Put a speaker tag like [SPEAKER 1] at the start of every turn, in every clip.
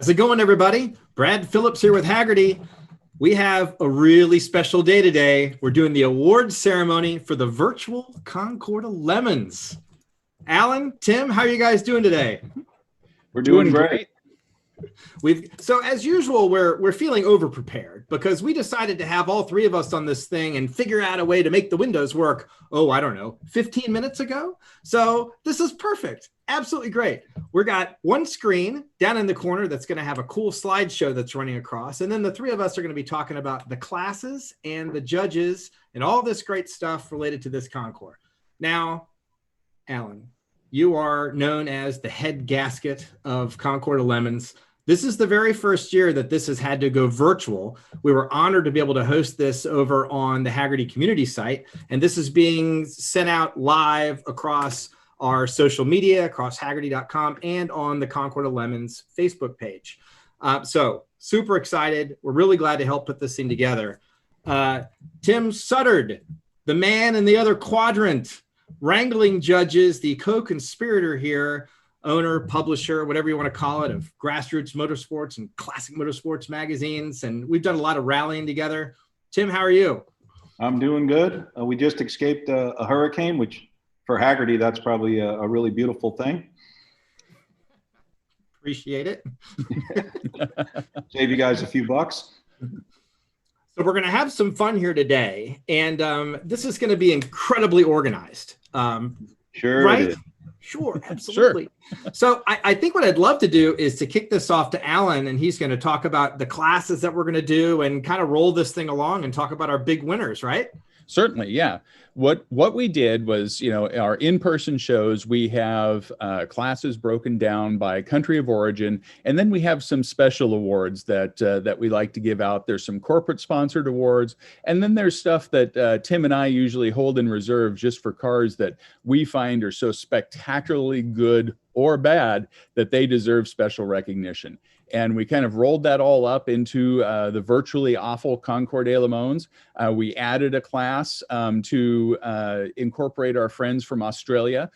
[SPEAKER 1] How's it going, everybody? Brad Phillips here with Hagerty. We have a really special day today. We're doing the awards ceremony for the Virtual Concours of Lemons. Alan, Tim, how are you guys doing today?
[SPEAKER 2] We're doing great.
[SPEAKER 1] So as usual, we're feeling over-prepared because we decided to have all three of us on this thing and figure out a way to make the windows work, I don't know, 15 minutes ago. So this is perfect. Absolutely great. We got one screen down in the corner that's going to have a cool slideshow that's running across. And then the three of us are going to be talking about the classes and the judges and all this great stuff related to this concours. Now, Alan, you are known as the head gasket of Concours of Lemons. This is the very first year that this has had to go virtual. We were honored to be able to host this over on the Hagerty community site. And this is being sent out live across our social media, across Hagerty.com, and on the Concours of Lemons Facebook page. So super excited. We're really glad to help put this thing together. Tim Suddard, the man in the other quadrant, wrangling judges, the co-conspirator here, owner, publisher, whatever you want to call it, of Grassroots Motorsports and Classic Motorsports magazines. And we've done a lot of rallying together. Tim, how are you?
[SPEAKER 2] I'm doing good. We just escaped a hurricane, which for Hagerty, that's probably a really beautiful thing.
[SPEAKER 1] Appreciate it.
[SPEAKER 2] Save you guys a few bucks.
[SPEAKER 1] So we're going to have some fun here today. And this is going to be incredibly organized.
[SPEAKER 2] Sure.
[SPEAKER 1] Right? Sure, absolutely. Sure. So I think what I'd love to do is to kick this off to Alan, and he's going to talk about the classes that we're going to do and kind of roll this thing along and talk about our big winners, right?
[SPEAKER 3] Certainly, yeah. What we did was, our in-person shows, we have classes broken down by country of origin, and then we have some special awards that we like to give out. There's some corporate sponsored awards, and then there's stuff that Tim and I usually hold in reserve just for cars that we find are so spectacularly good or bad that they deserve special recognition. And we kind of rolled that all up into the Virtually Awful Concours de Lemons. We added a class to incorporate our friends from Australia.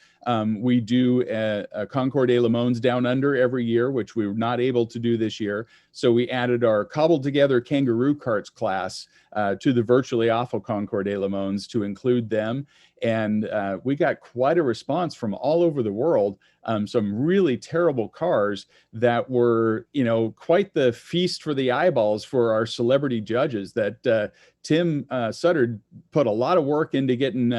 [SPEAKER 3] We do a Concours de Lemons Down Under every year, which we were not able to do this year. So we added our cobbled together kangaroo carts class to the Virtually Awful Concours de Lemons to include them. And we got quite a response from all over the world. Some really terrible cars that were, quite the feast for the eyeballs for our celebrity judges that Tim Suddard put a lot of work into getting,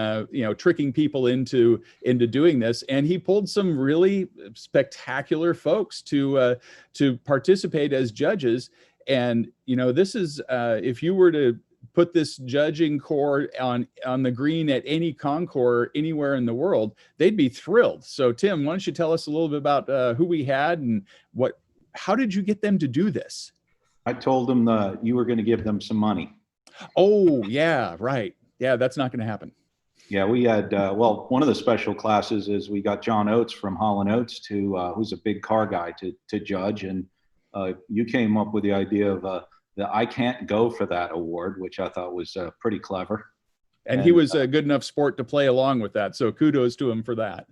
[SPEAKER 3] tricking people into doing this. And he pulled some really spectacular folks to participate as judges. And, this is, if you were to put this judging corps on the green at any concours anywhere in the world, they'd be thrilled. So Tim, why don't you tell us a little bit about who we had and how did you get them to do this?
[SPEAKER 2] I told them you were going to give them some money.
[SPEAKER 3] Oh yeah, right. Yeah, that's not going to happen.
[SPEAKER 2] Yeah, we had, one of the special classes is we got John Oates from Holland Oates who's a big car guy to judge. And you came up with the idea of the I Can't Go for That award, which I thought was pretty clever.
[SPEAKER 3] And he was a good enough sport to play along with that. So kudos to him for that.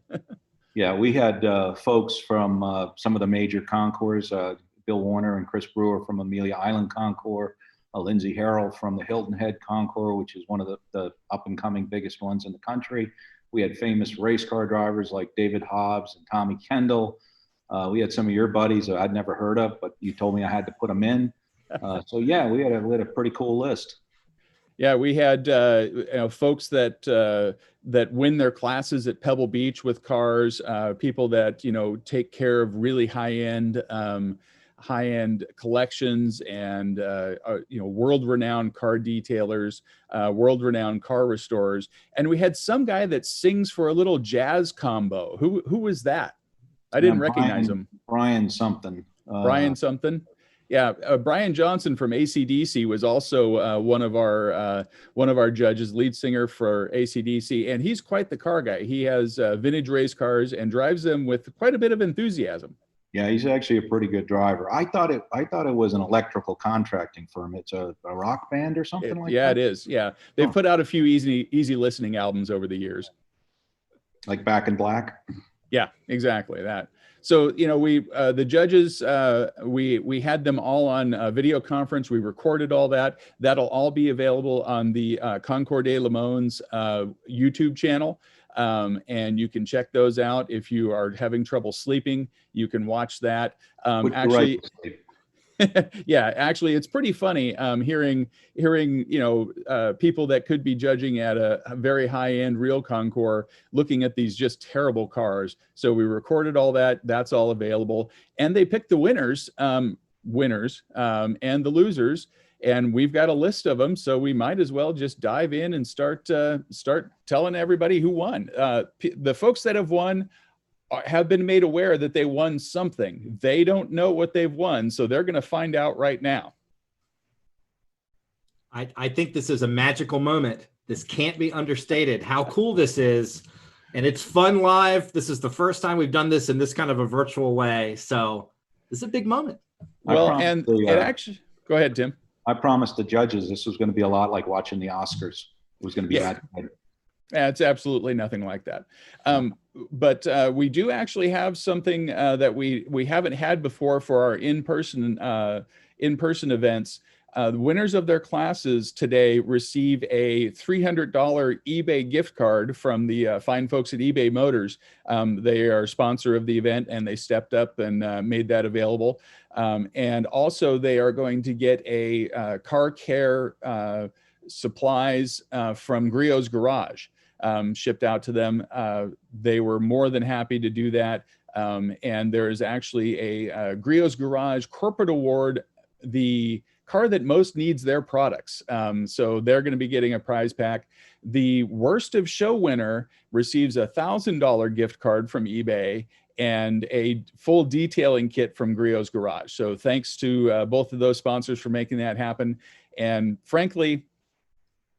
[SPEAKER 2] Yeah, we had folks from some of the major concours, Bill Warner and Chris Brewer from Amelia Island Concours, Lindsay Harrell from the Hilton Head Concours, which is one of the up-and-coming biggest ones in the country. We had famous race car drivers like David Hobbs and Tommy Kendall. We had some of your buddies that I'd never heard of, but you told me I had to put them in. So yeah, we had a pretty cool list.
[SPEAKER 3] Yeah, we had folks that win their classes at Pebble Beach with cars, people that take care of really high-end collections, and world-renowned car detailers, world-renowned car restorers, and we had some guy that sings for a little jazz combo. Who was that? I didn't recognize him.
[SPEAKER 2] Brian something.
[SPEAKER 3] Brian something. Yeah, Brian Johnson from AC/DC was also one of our judges, lead singer for AC/DC, and he's quite the car guy. He has vintage race cars and drives them with quite a bit of enthusiasm.
[SPEAKER 2] Yeah, he's actually a pretty good driver. I thought it was an electrical contracting firm. It's a rock band or something like that.
[SPEAKER 3] Yeah, it is. Yeah, they've put out a few easy listening albums over the years.
[SPEAKER 2] Like Back in Black.
[SPEAKER 3] Yeah, exactly that. So, we the judges, we had them all on a video conference. We recorded all that. That'll all be available on the Concours des Le Mans YouTube channel. And you can check those out. If you are having trouble sleeping, you can watch that. Actually, yeah, actually, it's pretty funny hearing people that could be judging at a very high-end real concours looking at these just terrible cars. So we recorded all that. That's all available, and they picked the winners, and the losers. And we've got a list of them, so we might as well just dive in and start telling everybody who won. The folks that have won have been made aware that they won something. They don't know what they've won, so they're going to find out right now.
[SPEAKER 1] I think this is a magical moment. This can't be understated, how cool this is. And it's fun live. This is the first time we've done this in this kind of a virtual way. So this is a big moment.
[SPEAKER 3] Well, and it actually, go ahead, Tim.
[SPEAKER 2] I promised the judges this was going to be a lot like watching the Oscars. It was going to be that.
[SPEAKER 3] Yeah, it's absolutely nothing like that. But we do actually have something that we haven't had before for our in-person events. The winners of their classes today receive a $300 eBay gift card from the fine folks at eBay Motors. They are a sponsor of the event, and they stepped up and made that available. And also, they are going to get a car care supplies from Griot's Garage shipped out to them. They were more than happy to do that. And there is actually a Griot's Garage corporate award, the car that most needs their products. So they're going to be getting a prize pack. The worst of show winner receives a $1,000 gift card from eBay and a full detailing kit from Griot's Garage. So thanks to both of those sponsors for making that happen. And frankly,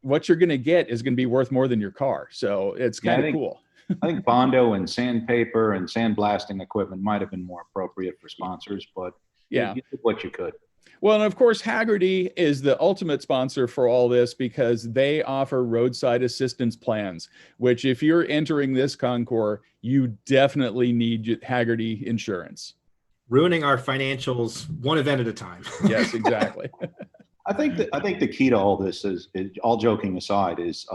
[SPEAKER 3] what you're going to get is going to be worth more than your car. So it's kind of cool.
[SPEAKER 2] I think Bondo and sandpaper and sandblasting equipment might have been more appropriate for sponsors, but
[SPEAKER 3] yeah,
[SPEAKER 2] you did what you could.
[SPEAKER 3] Well, and of course, Hagerty is the ultimate sponsor for all this because they offer roadside assistance plans, which if you're entering this concours, you definitely need Hagerty insurance.
[SPEAKER 1] Ruining our financials one event at a time.
[SPEAKER 3] Yes, exactly.
[SPEAKER 2] I think the key to all this is all joking aside, is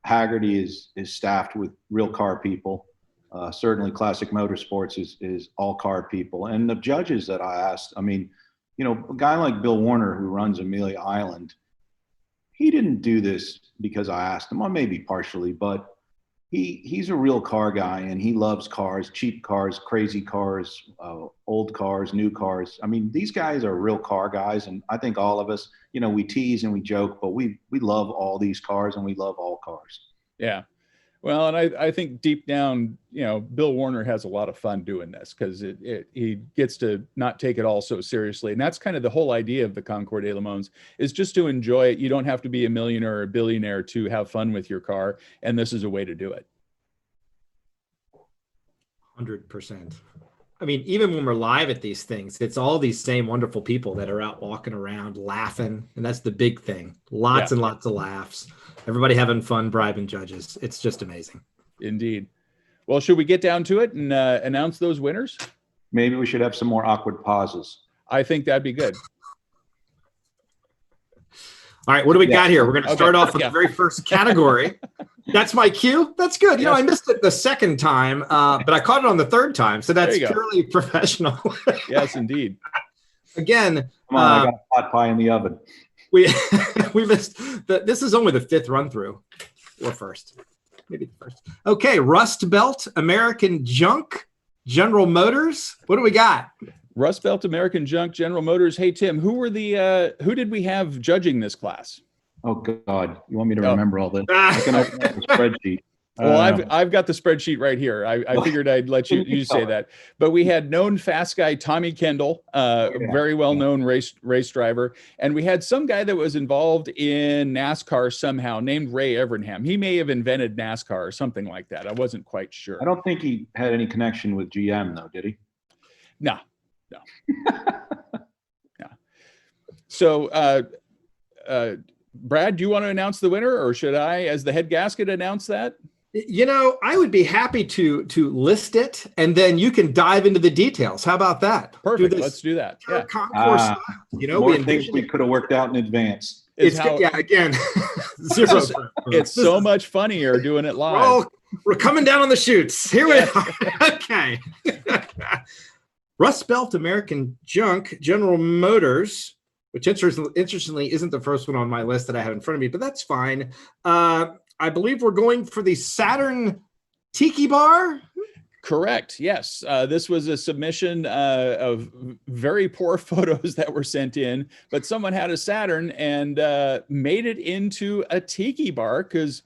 [SPEAKER 2] Hagerty is staffed with real car people. Certainly Classic Motorsports is all car people. And the judges that I asked, I mean, a guy like Bill Warner, who runs Amelia Island, he didn't do this because I asked him, or maybe partially, but he's a real car guy, and he loves cars, cheap cars, crazy cars, old cars, new cars. I mean, these guys are real car guys, and I think all of us, we tease and we joke, but we love all these cars, and we love all cars.
[SPEAKER 3] Yeah. Well, and I think deep down, Bill Warner has a lot of fun doing this because he gets to not take it all so seriously. And that's kind of the whole idea of the Concours des Le Mans, is just to enjoy it. You don't have to be a millionaire or a billionaire to have fun with your car. And this is a way to do it.
[SPEAKER 1] 100%. I mean, even when we're live at these things, it's all these same wonderful people that are out walking around laughing. And that's the big thing. Lots and lots of laughs. Everybody having fun, bribing judges. It's just amazing.
[SPEAKER 3] Indeed. Well, should we get down to it and announce those winners?
[SPEAKER 2] Maybe we should have some more awkward pauses.
[SPEAKER 3] I think that'd be good.
[SPEAKER 1] All right, what do we got here? We're going to start off with the very first category. That's my cue. That's good. I missed it the second time, but I caught it on the third time. So that's purely professional.
[SPEAKER 3] Yes, indeed.
[SPEAKER 1] Again,
[SPEAKER 2] come on, I got a pot pie in the oven.
[SPEAKER 1] We missed this is only the fifth run through, or first, maybe the first. Okay, Rust Belt American Junk General Motors. What do we got?
[SPEAKER 3] Rust Belt American Junk General Motors. Hey Tim, who did we have judging this class?
[SPEAKER 2] Oh God, you want me to remember all this? I can open up the spreadsheet.
[SPEAKER 3] Well, I've got the spreadsheet right here. I figured I'd let you say that. But we had known fast guy Tommy Kendall, very well-known race driver. And we had some guy that was involved in NASCAR somehow named Ray Evernham. He may have invented NASCAR or something like that. I wasn't quite sure.
[SPEAKER 2] I don't think he had any connection with GM though, did he?
[SPEAKER 3] No. No. So, Brad, do you want to announce the winner, or should I, as the head gasket, announce that?
[SPEAKER 1] You know, I would be happy to list it, and then you can dive into the details. How about that?
[SPEAKER 3] Perfect. Let's do that. Yeah.
[SPEAKER 1] Concours style. You know,
[SPEAKER 2] more things we could have worked out in advance.
[SPEAKER 1] Again, zero.
[SPEAKER 3] It's so much funnier doing it live.
[SPEAKER 1] We're coming down on the chutes. Here we are. Okay. Rust Belt American Junk, General Motors, which interestingly isn't the first one on my list that I have in front of me, but that's fine. I believe we're going for the Saturn Tiki Bar.
[SPEAKER 3] Correct. Yes. This was a submission of very poor photos that were sent in, but someone had a Saturn and made it into a tiki bar, because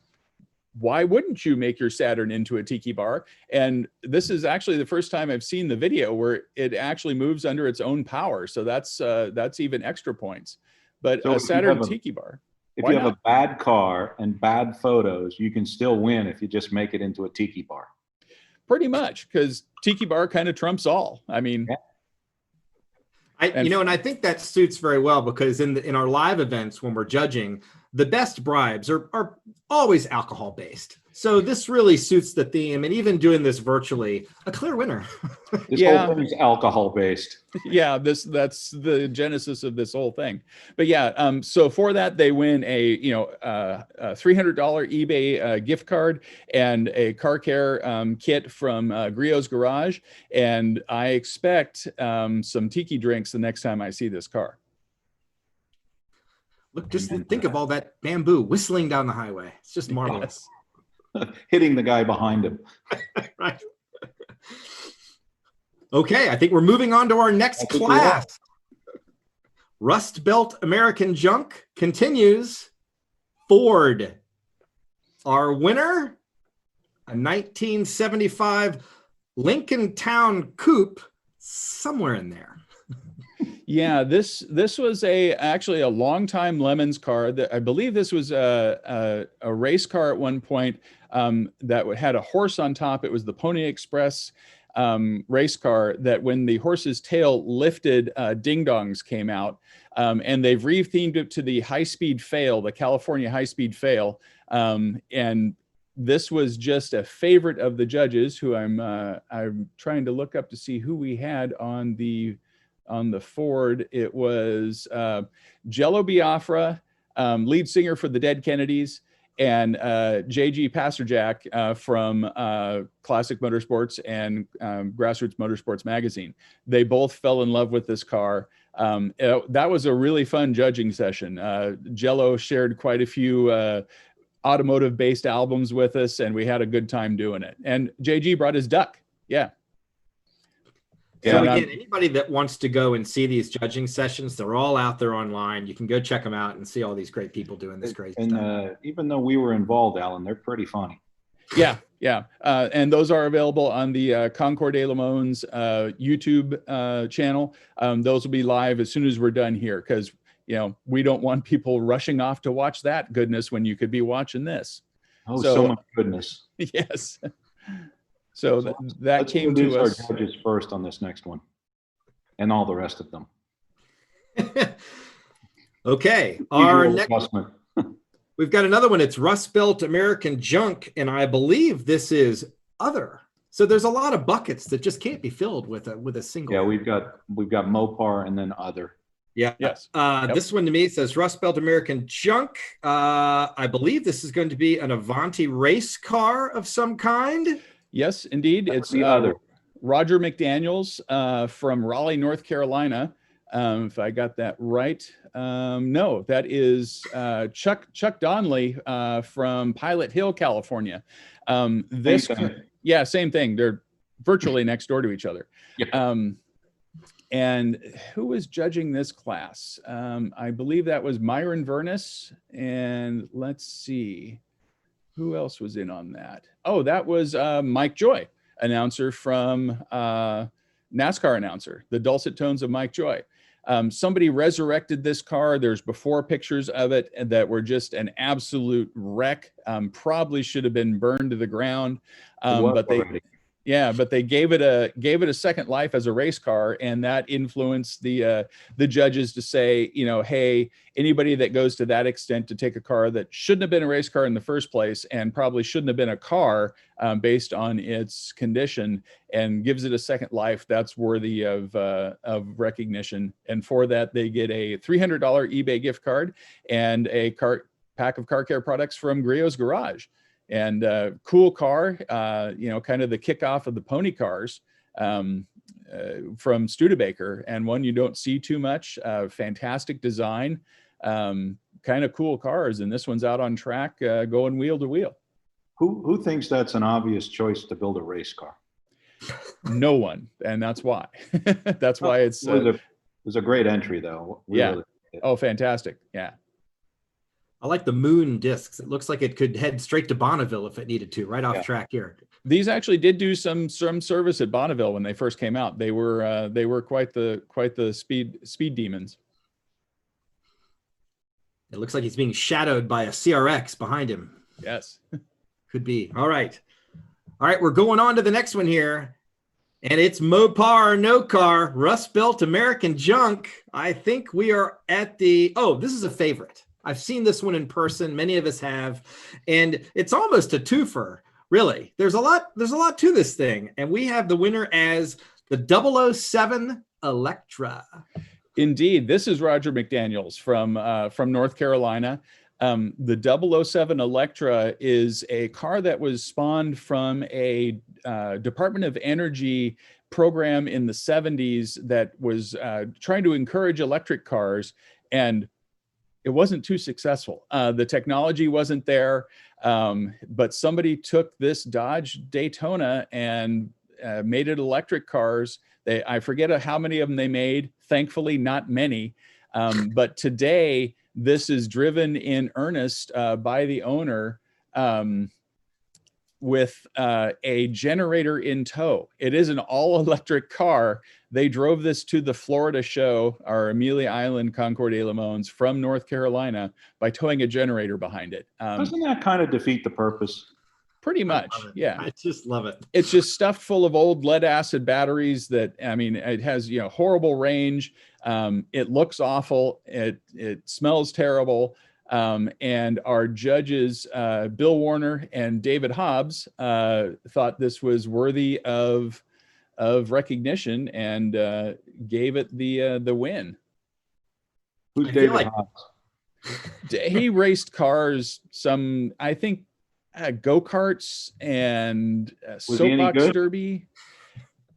[SPEAKER 3] why wouldn't you make your Saturn into a tiki bar? And this is actually the first time I've seen the video where it actually moves under its own power. So that's even extra points. But so a Saturn tiki bar.
[SPEAKER 2] If you have a bad car and bad photos, you can still win if you just make it into a tiki bar.
[SPEAKER 3] Pretty much, because tiki bar kind of trumps all. I mean,
[SPEAKER 1] and I think that suits very well, because in our live events when we're judging, the best bribes are always alcohol based. So this really suits the theme, and even doing this virtually, a clear winner.
[SPEAKER 2] This whole thing is alcohol based.
[SPEAKER 3] Yeah, that's the genesis of this whole thing. But yeah, so for that they win a $300 eBay gift card and a car care kit from Griot's Garage, and I expect some tiki drinks the next time I see this car.
[SPEAKER 1] Look, just think of all that bamboo whistling down the highway. It's just marvelous.
[SPEAKER 2] Hitting the guy behind him.
[SPEAKER 1] Right. Okay, I think we're moving on to our next class. Rust Belt American Junk continues. Ford. Our winner, a 1975 Lincoln Town Coupe, somewhere in there.
[SPEAKER 3] Yeah, this was actually a longtime Lemons car. I believe this was a race car at one point that had a horse on top. It was the Pony Express race car that, when the horse's tail lifted, ding-dongs came out. And they've rethemed it to the high-speed fail, the California high-speed fail. And this was just a favorite of the judges, who I'm trying to look up to see who we had on the Ford. It was Jello Biafra, lead singer for the Dead Kennedys, and J.G. Pasterjack from Classic Motorsports and Grassroots Motorsports magazine. They both fell in love with this car. That was a really fun judging session. Jello shared quite a few automotive-based albums with us, and we had a good time doing it. And J.G. brought his duck. Yeah.
[SPEAKER 1] So again, anybody that wants to go and see these judging sessions, they're all out there online. You can go check them out and see all these great people doing this crazy stuff.
[SPEAKER 2] Even though we were involved, Alan, they're pretty funny.
[SPEAKER 3] Yeah. And those are available on the Concours de Le Monde's YouTube channel. Those will be live as soon as we're done here, because we don't want people rushing off to watch that goodness when you could be watching this.
[SPEAKER 2] Oh, so much goodness.
[SPEAKER 3] Yes. So that came to us.
[SPEAKER 2] Our judges first on this next one, and all the rest of them.
[SPEAKER 1] Okay, our next. We've got another one. It's Rust Belt American Junk, and I believe this is other. So there's a lot of buckets that just can't be filled with a single.
[SPEAKER 2] Yeah, we've got Mopar and then other.
[SPEAKER 1] Yeah.
[SPEAKER 3] Yes.
[SPEAKER 1] This one to me says Rust Belt American Junk. I believe this is going to be an Avanti race car of some kind.
[SPEAKER 3] Yes, indeed. It's
[SPEAKER 2] the other.
[SPEAKER 3] Roger McDaniels from Raleigh, North Carolina. If I got that right. No, that is Chuck Donnelly from Pilot Hill, California. Same thing. They're virtually next door to each other.
[SPEAKER 2] Yeah.
[SPEAKER 3] And who was judging this class? I believe that was Myron Vernis. And let's see. Who else was in on that? Oh, that was Mike Joy, announcer from NASCAR announcer, the dulcet tones of Mike Joy. Somebody resurrected this car. There's before pictures of it that were just an absolute wreck. Probably should have been burned to the ground. But Yeah, but they gave it a second life as a race car, and that influenced the judges to say, hey, anybody that goes to that extent to take a car that shouldn't have been a race car in the first place and probably shouldn't have been a car based on its condition, and gives it a second life, that's worthy of recognition. And for that, they get a $300 eBay gift card and a pack of car care products from Griot's Garage. And cool car, kind of the kickoff of the pony cars from Studebaker, and one you don't see too much. Fantastic design, kind of cool cars, and this one's out on track, going wheel to wheel.
[SPEAKER 2] Who thinks that's an obvious choice to build a race car?
[SPEAKER 3] No one, and that's why. That's why it's.
[SPEAKER 2] It was a great entry, though.
[SPEAKER 3] Really. Oh, fantastic! Yeah.
[SPEAKER 1] I like the moon discs. It looks like it could head straight to Bonneville if it needed to, right off track here.
[SPEAKER 3] These actually did do some service at Bonneville when they first came out. They were quite the speed demons.
[SPEAKER 1] It looks like he's being shadowed by a CRX behind him.
[SPEAKER 3] Yes.
[SPEAKER 1] Could be. All right, we're going on to the next one here. And it's Mopar or no car, Rust Belt American Junk. I think we are at this is a favorite. I've seen this one in person. Many of us have, and it's almost a twofer, really. There's a lot to this thing, and we have the winner as the 007 Electra.
[SPEAKER 3] Indeed, this is Roger McDaniels from North Carolina. The 007 Electra is a car that was spawned from a Department of Energy program in the 70s that was trying to encourage electric cars, and it wasn't too successful. The technology wasn't there, but somebody took this Dodge Daytona and made it electric cars. I forget how many of them they made. Thankfully, not many. But today, this is driven in earnest by the owner with a generator in tow. It is an all-electric car. They drove this to the Florida show, our Amelia Island Concours de Limons, from North Carolina by towing a generator behind it.
[SPEAKER 2] Doesn't that kind of defeat the purpose?
[SPEAKER 3] Pretty much, yeah.
[SPEAKER 1] I just love it.
[SPEAKER 3] It's just stuffed full of old lead acid batteries that, it has, horrible range. It looks awful. It smells terrible. And our judges, Bill Warner and David Hobbs, thought this was worthy of recognition and gave it the win.
[SPEAKER 2] Who's David Hobbs?
[SPEAKER 3] He raced cars, I think, go-karts and soapbox derby.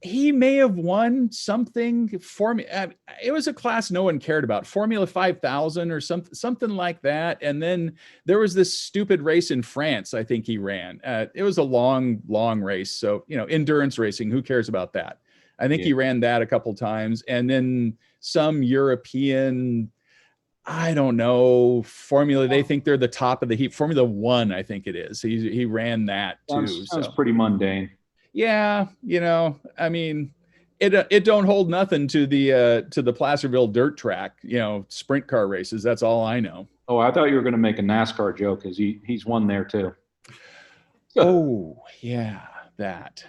[SPEAKER 3] He may have won something. It was a class no one cared about, Formula 5000 or something like that. And then there was this stupid race in France, I think he ran. It was a long race. So, endurance racing, who cares about that? I think he ran that a couple times. And then some European, I don't know, Formula, they think they're the top of the heap. Formula One, I think it is. He ran that too.
[SPEAKER 2] Sounds pretty mundane.
[SPEAKER 3] Yeah, it don't hold nothing to the Placerville dirt track, sprint car races. That's all I know.
[SPEAKER 2] Oh, I thought you were going to make a NASCAR joke because he's won there too.
[SPEAKER 3] Oh, yeah, that.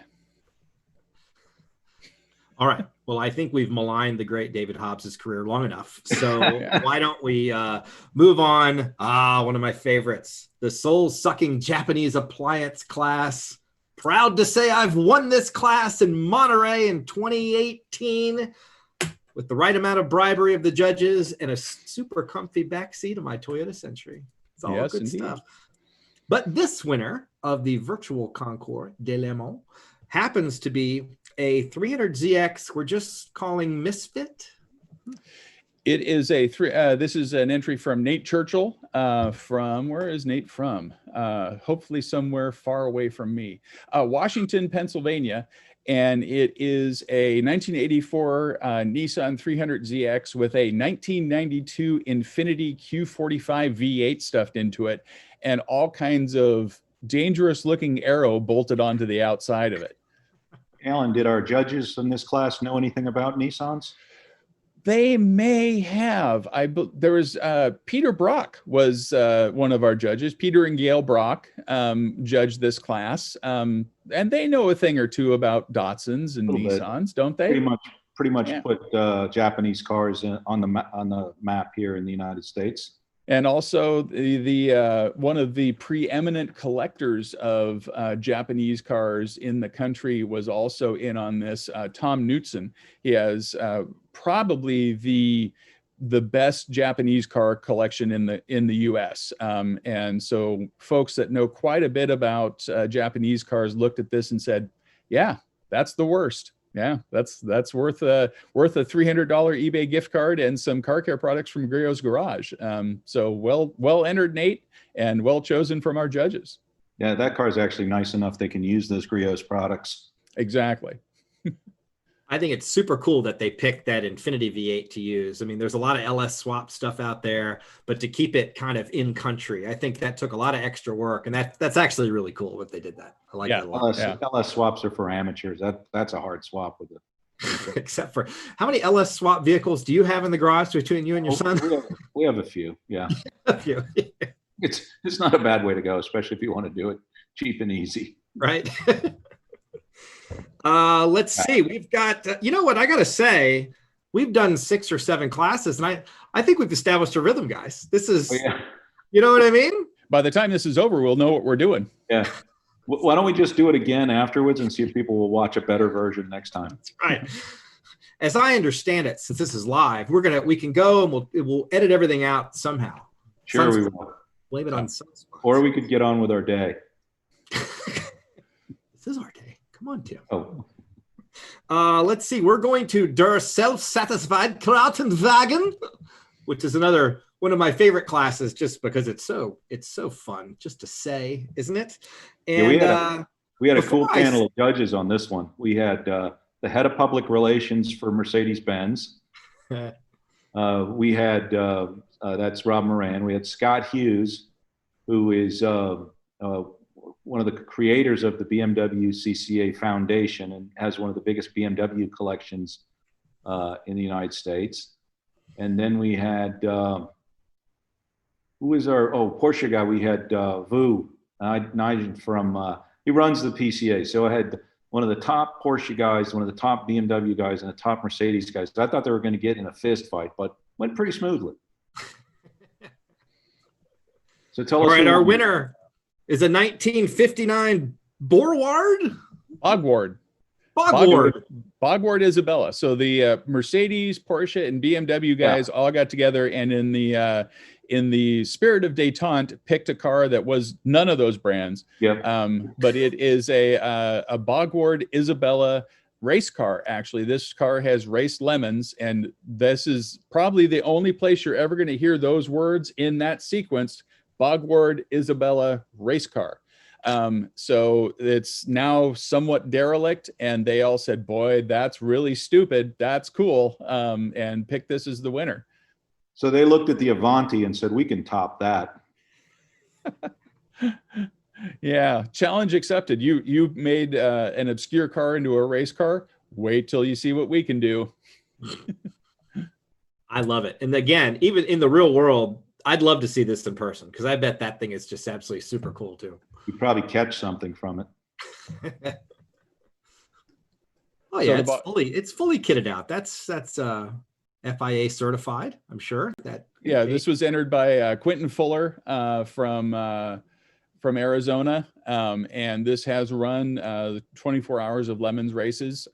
[SPEAKER 1] All right. Well, I think we've maligned the great David Hobbs' career long enough. So why don't we move on? One of my favorites, the soul-sucking Japanese appliance class. Proud to say I've won this class in Monterey in 2018 with the right amount of bribery of the judges and a super comfy back seat of my Toyota Century. It's all good stuff. But this winner of the Virtual Concours de Le Mans happens to be a 300ZX we're just calling Misfit.
[SPEAKER 3] It is this is an entry from Nate Churchill where is Nate from? Hopefully somewhere far away from me. Washington, Pennsylvania. And it is a 1984 Nissan 300ZX with a 1992 Infiniti Q45 V8 stuffed into it and all kinds of dangerous looking arrow bolted onto the outside of it.
[SPEAKER 2] Alan, did our judges in this class know anything about Nissans?
[SPEAKER 3] They may have. There was Peter Brock was one of our judges. Peter and Gail Brock judged this class, and they know a thing or two about Datsuns and Nissans, don't they?
[SPEAKER 2] Pretty much
[SPEAKER 3] Yeah.
[SPEAKER 2] put Japanese cars on the map here in the United States.
[SPEAKER 3] And also the one of the preeminent collectors of Japanese cars in the country was also in on this. Tom Knutson. He has probably the best Japanese car collection in the U.S. And so folks that know quite a bit about Japanese cars looked at this and said, "Yeah, that's the worst. Yeah, that's worth a $300 eBay gift card and some car care products from Griot's Garage." So well entered, Nate, and well chosen from our judges.
[SPEAKER 2] Yeah, that car is actually nice enough they can use those Griot's products.
[SPEAKER 3] Exactly.
[SPEAKER 1] I think it's super cool that they picked that Infinity V8 to use. I mean, there's a lot of LS swap stuff out there, but to keep it kind of in country, I think that took a lot of extra work, and that's actually really cool that they did that. I like that a lot.
[SPEAKER 2] LS swaps are for amateurs. That's a hard swap with it.
[SPEAKER 1] Except for, how many LS swap vehicles do you have in the garage between you and your son?
[SPEAKER 2] We have a few. Yeah,
[SPEAKER 1] a few.
[SPEAKER 2] It's not a bad way to go, especially if you want to do it cheap and easy.
[SPEAKER 1] Right. Let's see. We've got, you know what, I got to say, we've done 6 or 7 classes, and I think we've established a rhythm, guys. This is, you know what I mean?
[SPEAKER 3] By the time this is over, we'll know what we're doing.
[SPEAKER 2] Yeah. Why don't we just do it again afterwards and see if people will watch a better version next time?
[SPEAKER 1] That's right. As I understand it, since this is live, we can go and we'll edit everything out somehow.
[SPEAKER 2] Sure, we will.
[SPEAKER 1] Blame it on sunspots.
[SPEAKER 2] Or we could get on with our day.
[SPEAKER 1] This is our day. Come on, Tim.
[SPEAKER 2] Oh.
[SPEAKER 1] Let's see. We're going to Der Self-Satisfied Krautenwagen, which is another one of my favorite classes, just because it's so fun just to say, isn't it? And
[SPEAKER 2] we had a cool panel of judges on this one. We had the head of public relations for Mercedes-Benz. We had that's Rob Moran. We had Scott Hughes, who is one of the creators of the BMW CCA Foundation and has one of the biggest BMW collections in the United States. And then we had, who was our, Porsche guy? We had Vu, Nigel from, he runs the PCA. So I had one of the top Porsche guys, one of the top BMW guys, and the top Mercedes guys. I thought they were going to get in a fist fight, but went pretty smoothly. So tell us.
[SPEAKER 1] All right, our winner is a 1959 Borward?
[SPEAKER 3] Bogward. Bogward Isabella. So the Mercedes, Porsche, and BMW guys all got together, and in the spirit of détente, picked a car that was none of those brands.
[SPEAKER 2] Yep.
[SPEAKER 3] But it is a Bogward Isabella race car. Actually, this car has raced lemons, and this is probably the only place you're ever going to hear those words in that sequence. Bogward Isabella race car. So it's now somewhat derelict, and they all said, "Boy, that's really stupid. That's cool," and picked this as the winner.
[SPEAKER 2] So they looked at the Avanti and said, "We can top that."
[SPEAKER 3] Yeah, challenge accepted. You made an obscure car into a race car. Wait till you see what we can do.
[SPEAKER 1] I love it. And again, even in the real world, I'd love to see this in person, because I bet that thing is just absolutely super cool too.
[SPEAKER 2] You'd probably catch something from it.
[SPEAKER 1] Oh yeah, it's fully kitted out. That's FIA certified, I'm sure.
[SPEAKER 3] This was entered by Quentin Fuller from Arizona, and this has run 24 hours of Lemons races.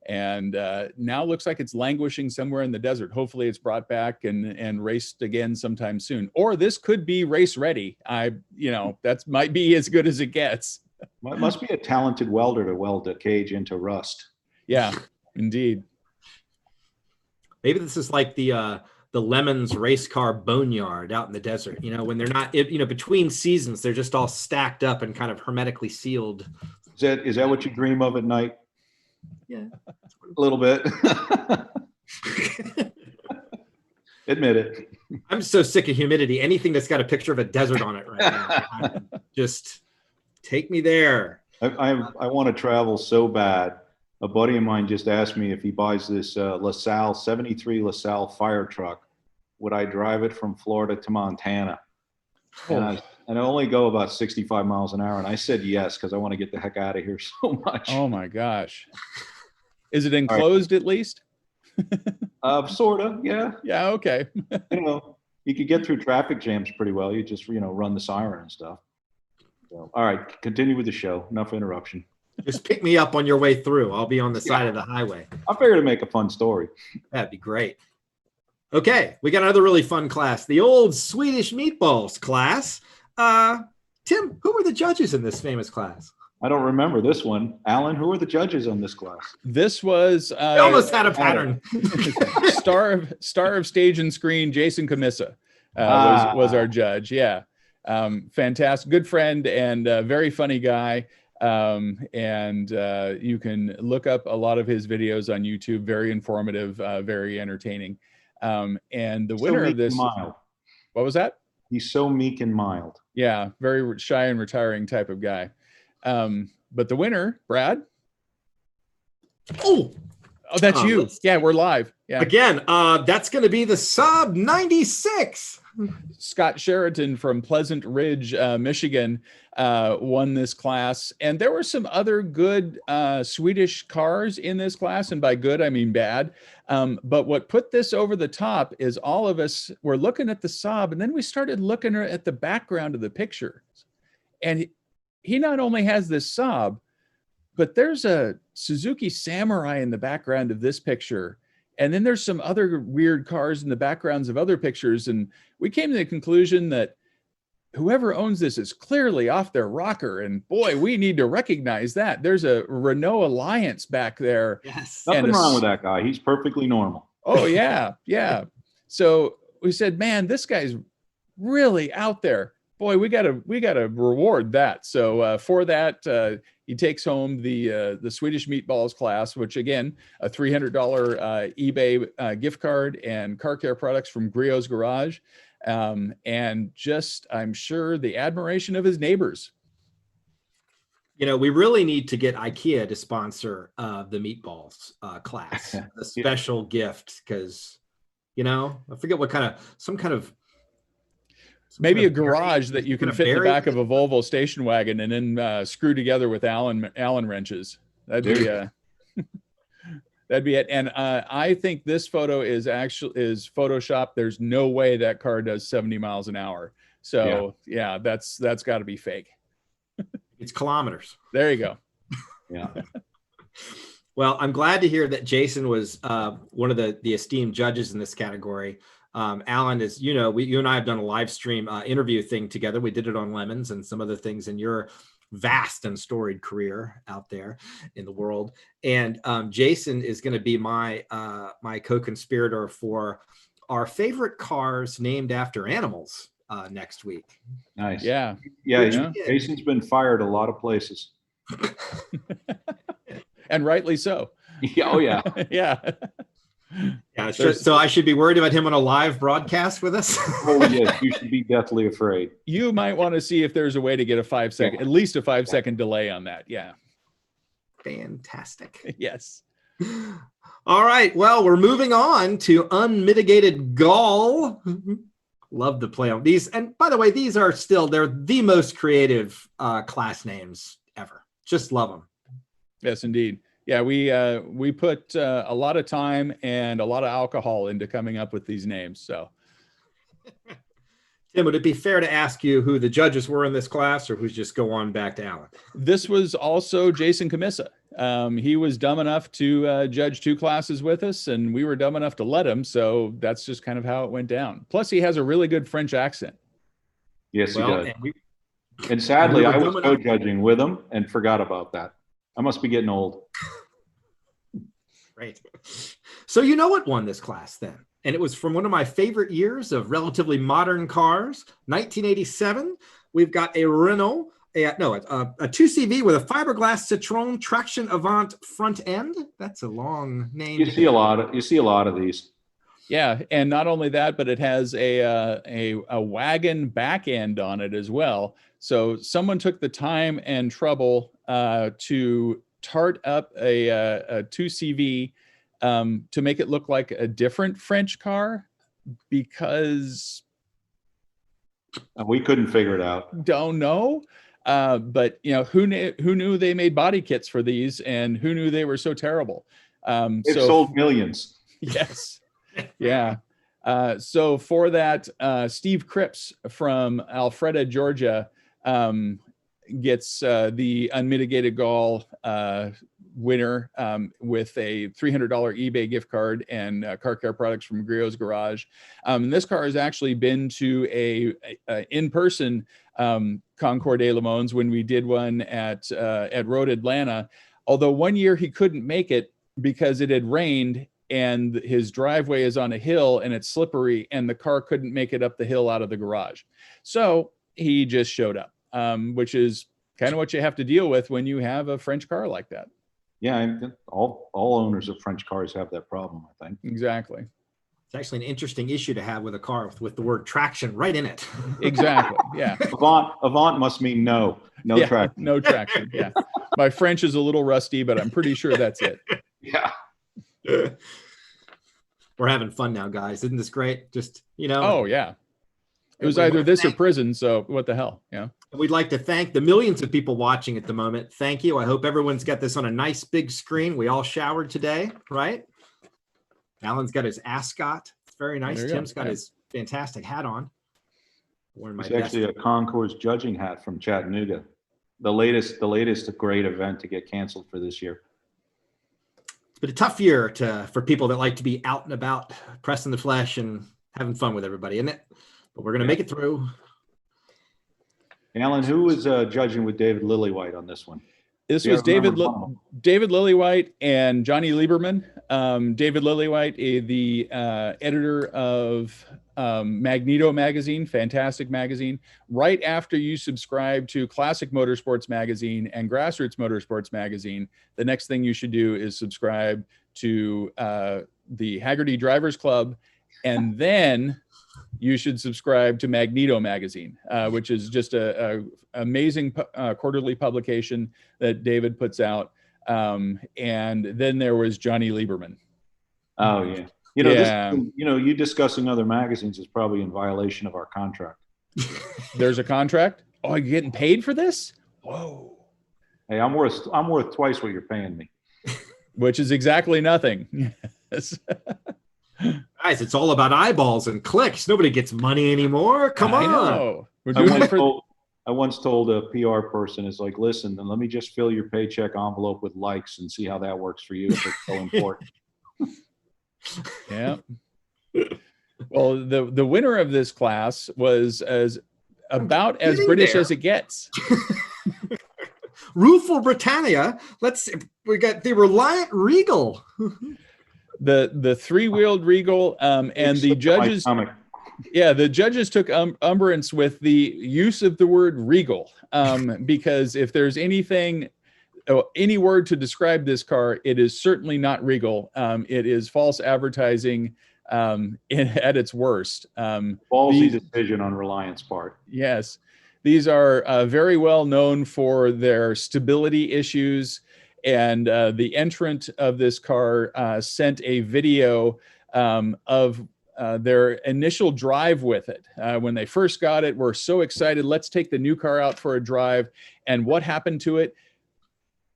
[SPEAKER 3] And now looks like it's languishing somewhere in the desert. Hopefully it's brought back and raced again sometime soon. Or this could be race ready. That might be as good as it gets.
[SPEAKER 2] Must be a talented welder to weld a cage into rust.
[SPEAKER 3] Yeah, indeed.
[SPEAKER 1] Maybe this is like the Lemons race car boneyard out in the desert. When they're not, between seasons, they're just all stacked up and kind of hermetically sealed.
[SPEAKER 2] Is that what you dream of at night?
[SPEAKER 1] Yeah,
[SPEAKER 2] a little bit. Admit it.
[SPEAKER 1] I'm so sick of humidity. Anything that's got a picture of a desert on it right now, just take me there.
[SPEAKER 2] I want to travel so bad A buddy of mine just asked me if he buys this LaSalle 73 LaSalle fire truck, would I drive it from Florida to Montana? And I only go about 65 miles an hour. And I said yes, because I want to get the heck out of here so much.
[SPEAKER 3] Oh my gosh. Is it enclosed at least?
[SPEAKER 2] Sort of, yeah.
[SPEAKER 3] Yeah, okay.
[SPEAKER 2] You know, you could get through traffic jams pretty well. You just, run the siren and stuff. So, all right, continue with the show. Enough interruption.
[SPEAKER 1] Just pick me up on your way through. I'll be on the side of the highway.
[SPEAKER 2] I figured to make a fun story.
[SPEAKER 1] That'd be great. Okay, we got another really fun class, the old Swedish Meatballs class. Tim, who were the judges in this famous class?
[SPEAKER 2] I don't remember this one. Alan, who were the judges on this class?
[SPEAKER 3] This was
[SPEAKER 1] I almost had a pattern.
[SPEAKER 3] star of stage and screen, Jason Camisa was our judge. Yeah. Fantastic, good friend and very funny guy. You can look up a lot of his videos on YouTube. Very informative, very entertaining. And the winner of this,
[SPEAKER 2] mild.
[SPEAKER 3] What was that?
[SPEAKER 2] He's so meek and mild.
[SPEAKER 3] Yeah, very shy and retiring type of guy. But the winner, Brad.
[SPEAKER 1] Oh,
[SPEAKER 3] that's you. Yeah, we're live. Yeah.
[SPEAKER 1] Again, that's going to be the sub 96.
[SPEAKER 3] Scott Sheraton from Pleasant Ridge, Michigan, won this class. And there were some other good Swedish cars in this class. And by good, I mean bad. But what put this over the top is all of us were looking at the Saab, and then we started looking at the background of the picture. And he not only has this Saab, but there's a Suzuki Samurai in the background of this picture. And then there's some other weird cars in the backgrounds of other pictures. And we came to the conclusion that whoever owns this is clearly off their rocker. And boy, we need to recognize that. There's a Renault Alliance back there.
[SPEAKER 1] Yes.
[SPEAKER 2] Nothing wrong with that guy. He's perfectly normal.
[SPEAKER 3] Oh, yeah. Yeah. So we said, man, this guy's really out there. Boy, we gotta reward that. So for that, he takes home the Swedish Meatballs class, which again, a $300 eBay gift card and car care products from Griot's Garage, and just I'm sure the admiration of his neighbors.
[SPEAKER 1] We really need to get IKEA to sponsor the Meatballs class, a special gift, because I forget what some kind of.
[SPEAKER 3] Maybe a garage that you can fit in the back of a Volvo station wagon and then screw together with Allen wrenches. That'd be it. And I think this photo is Photoshopped. There's no way that car does 70 miles an hour. So yeah that's got to be fake.
[SPEAKER 1] It's kilometers.
[SPEAKER 3] There you go.
[SPEAKER 2] Yeah.
[SPEAKER 1] Well, I'm glad to hear that Jason was one of the esteemed judges in this category. Alan, is you and I have done a live stream interview thing together. We did it on Lemons and some other things in your vast and storied career out there in the world. And Jason is going to be my co-conspirator for our favorite cars named after animals next week.
[SPEAKER 2] Nice.
[SPEAKER 3] Yeah.
[SPEAKER 2] Jason's been fired a lot of places.
[SPEAKER 3] And rightly so.
[SPEAKER 2] Oh yeah.
[SPEAKER 3] Yeah.
[SPEAKER 1] Yeah, so I should be worried about him on a live broadcast with us.
[SPEAKER 2] Oh yes, you should be deathly afraid.
[SPEAKER 3] You might want to see if there's a way to get at least a 5-second delay on that. Yeah.
[SPEAKER 1] Fantastic.
[SPEAKER 3] Yes.
[SPEAKER 1] All right. Well, we're moving on to Unmitigated Gaul. Love the play on these. And by the way, they're the most creative class names ever. Just love them.
[SPEAKER 3] Yes, indeed. Yeah, we put a lot of time and a lot of alcohol into coming up with these names. So,
[SPEAKER 1] Tim, would it be fair to ask you who the judges were in this class, or who's just go on back to Alan?
[SPEAKER 3] This was also Jason Camisa. He was dumb enough to judge 2 classes with us, and we were dumb enough to let him. So that's just kind of how it went down. Plus, he has a really good French accent.
[SPEAKER 2] Yes, he does. And sadly, I was co-judging with him and forgot about that. I must be getting old.
[SPEAKER 1] Great. So you know what won this class then? And it was from one of my favorite years of relatively modern cars, 1987. We've got a Renault, a 2CV with a fiberglass Citroen Traction Avant front end. That's a long name.
[SPEAKER 2] You see a lot of these.
[SPEAKER 3] Yeah, and not only that, but it has a wagon back end on it as well. So someone took the time and trouble to tart up a 2CV to make it look like a different French car, because
[SPEAKER 2] we couldn't figure it out.
[SPEAKER 3] Don't know. But who knew they made body kits for these, and who knew they were so terrible?
[SPEAKER 2] They've sold millions.
[SPEAKER 3] Yes. Yeah. So for that, Steve Cripps from Alpharetta, Georgia, gets the Unmitigated Gaul winner with a $300 eBay gift card and car care products from Griot's Garage. This car has actually been to a in-person Concours des Le Mans when we did one at Road Atlanta. Although one year he couldn't make it because it had rained and his driveway is on a hill and it's slippery and the car couldn't make it up the hill out of the garage. So he just showed up, which is kind of what you have to deal with when you have a French car like that.
[SPEAKER 2] Yeah, and all owners of French cars have that problem, I think.
[SPEAKER 3] Exactly.
[SPEAKER 1] It's actually an interesting issue to have with a car with the word traction right in it.
[SPEAKER 3] Exactly. Yeah.
[SPEAKER 2] Avant must mean no traction.
[SPEAKER 3] No traction. Yeah. My French is a little rusty, but I'm pretty sure that's it.
[SPEAKER 2] Yeah.
[SPEAKER 1] We're having fun now, guys. Isn't this great? Just,
[SPEAKER 3] Oh, yeah. It was either this or prison, so what the hell? Yeah.
[SPEAKER 1] We'd like to thank the millions of people watching at the moment. Thank you. I hope everyone's got this on a nice big screen. We all showered today, right? Alan's got his ascot. It's very nice. Tim's got his fantastic hat on.
[SPEAKER 2] It's actually a Concours judging hat from Chattanooga. The latest great event to get canceled for this year.
[SPEAKER 1] It's been a tough year for people that like to be out and about, pressing the flesh and having fun with everybody, isn't it? But we're going to make it through.
[SPEAKER 2] Alan, who was judging with David Lillywhite on this one?
[SPEAKER 3] This was David Lillywhite and Jonny Lieberman. David Lillywhite, the editor of Magneto magazine, fantastic magazine. Right after you subscribe to Classic Motorsports magazine and Grassroots Motorsports magazine, the next thing you should do is subscribe to the Hagerty Drivers Club, and then you should subscribe to Magneto magazine, which is just a amazing quarterly publication that David puts out. And then there was Jonny Lieberman.
[SPEAKER 2] Oh yeah. You discussing other magazines is probably in violation of our contract.
[SPEAKER 3] There's a contract? Oh, you're getting paid for this? Whoa.
[SPEAKER 2] Hey, I'm worth twice what you're paying me.
[SPEAKER 3] Which is exactly nothing. Yes.
[SPEAKER 1] Guys, it's all about eyeballs and clicks. Nobody gets money anymore. Come on.
[SPEAKER 3] I know. We're doing
[SPEAKER 2] I once told a PR person, it's like, listen, then let me just fill your paycheck envelope with likes and see how that works for you if it's so important.
[SPEAKER 3] Yeah. Well, the winner of this class was about as British as it gets.
[SPEAKER 1] Rueful Britannia. We got the Reliant Regal.
[SPEAKER 3] The three-wheeled Regal, and the judges. Yeah, the judges took umbrance with the use of the word Regal, because if there's any word to describe this car, it is certainly not Regal. It is false advertising at its worst.
[SPEAKER 2] Ballsy decision on Reliant's part.
[SPEAKER 3] Yes, these are very well known for their stability issues. And the entrant of this car sent a video of their initial drive with it. When they first got it, we're so excited. Let's take the new car out for a drive. And what happened to it?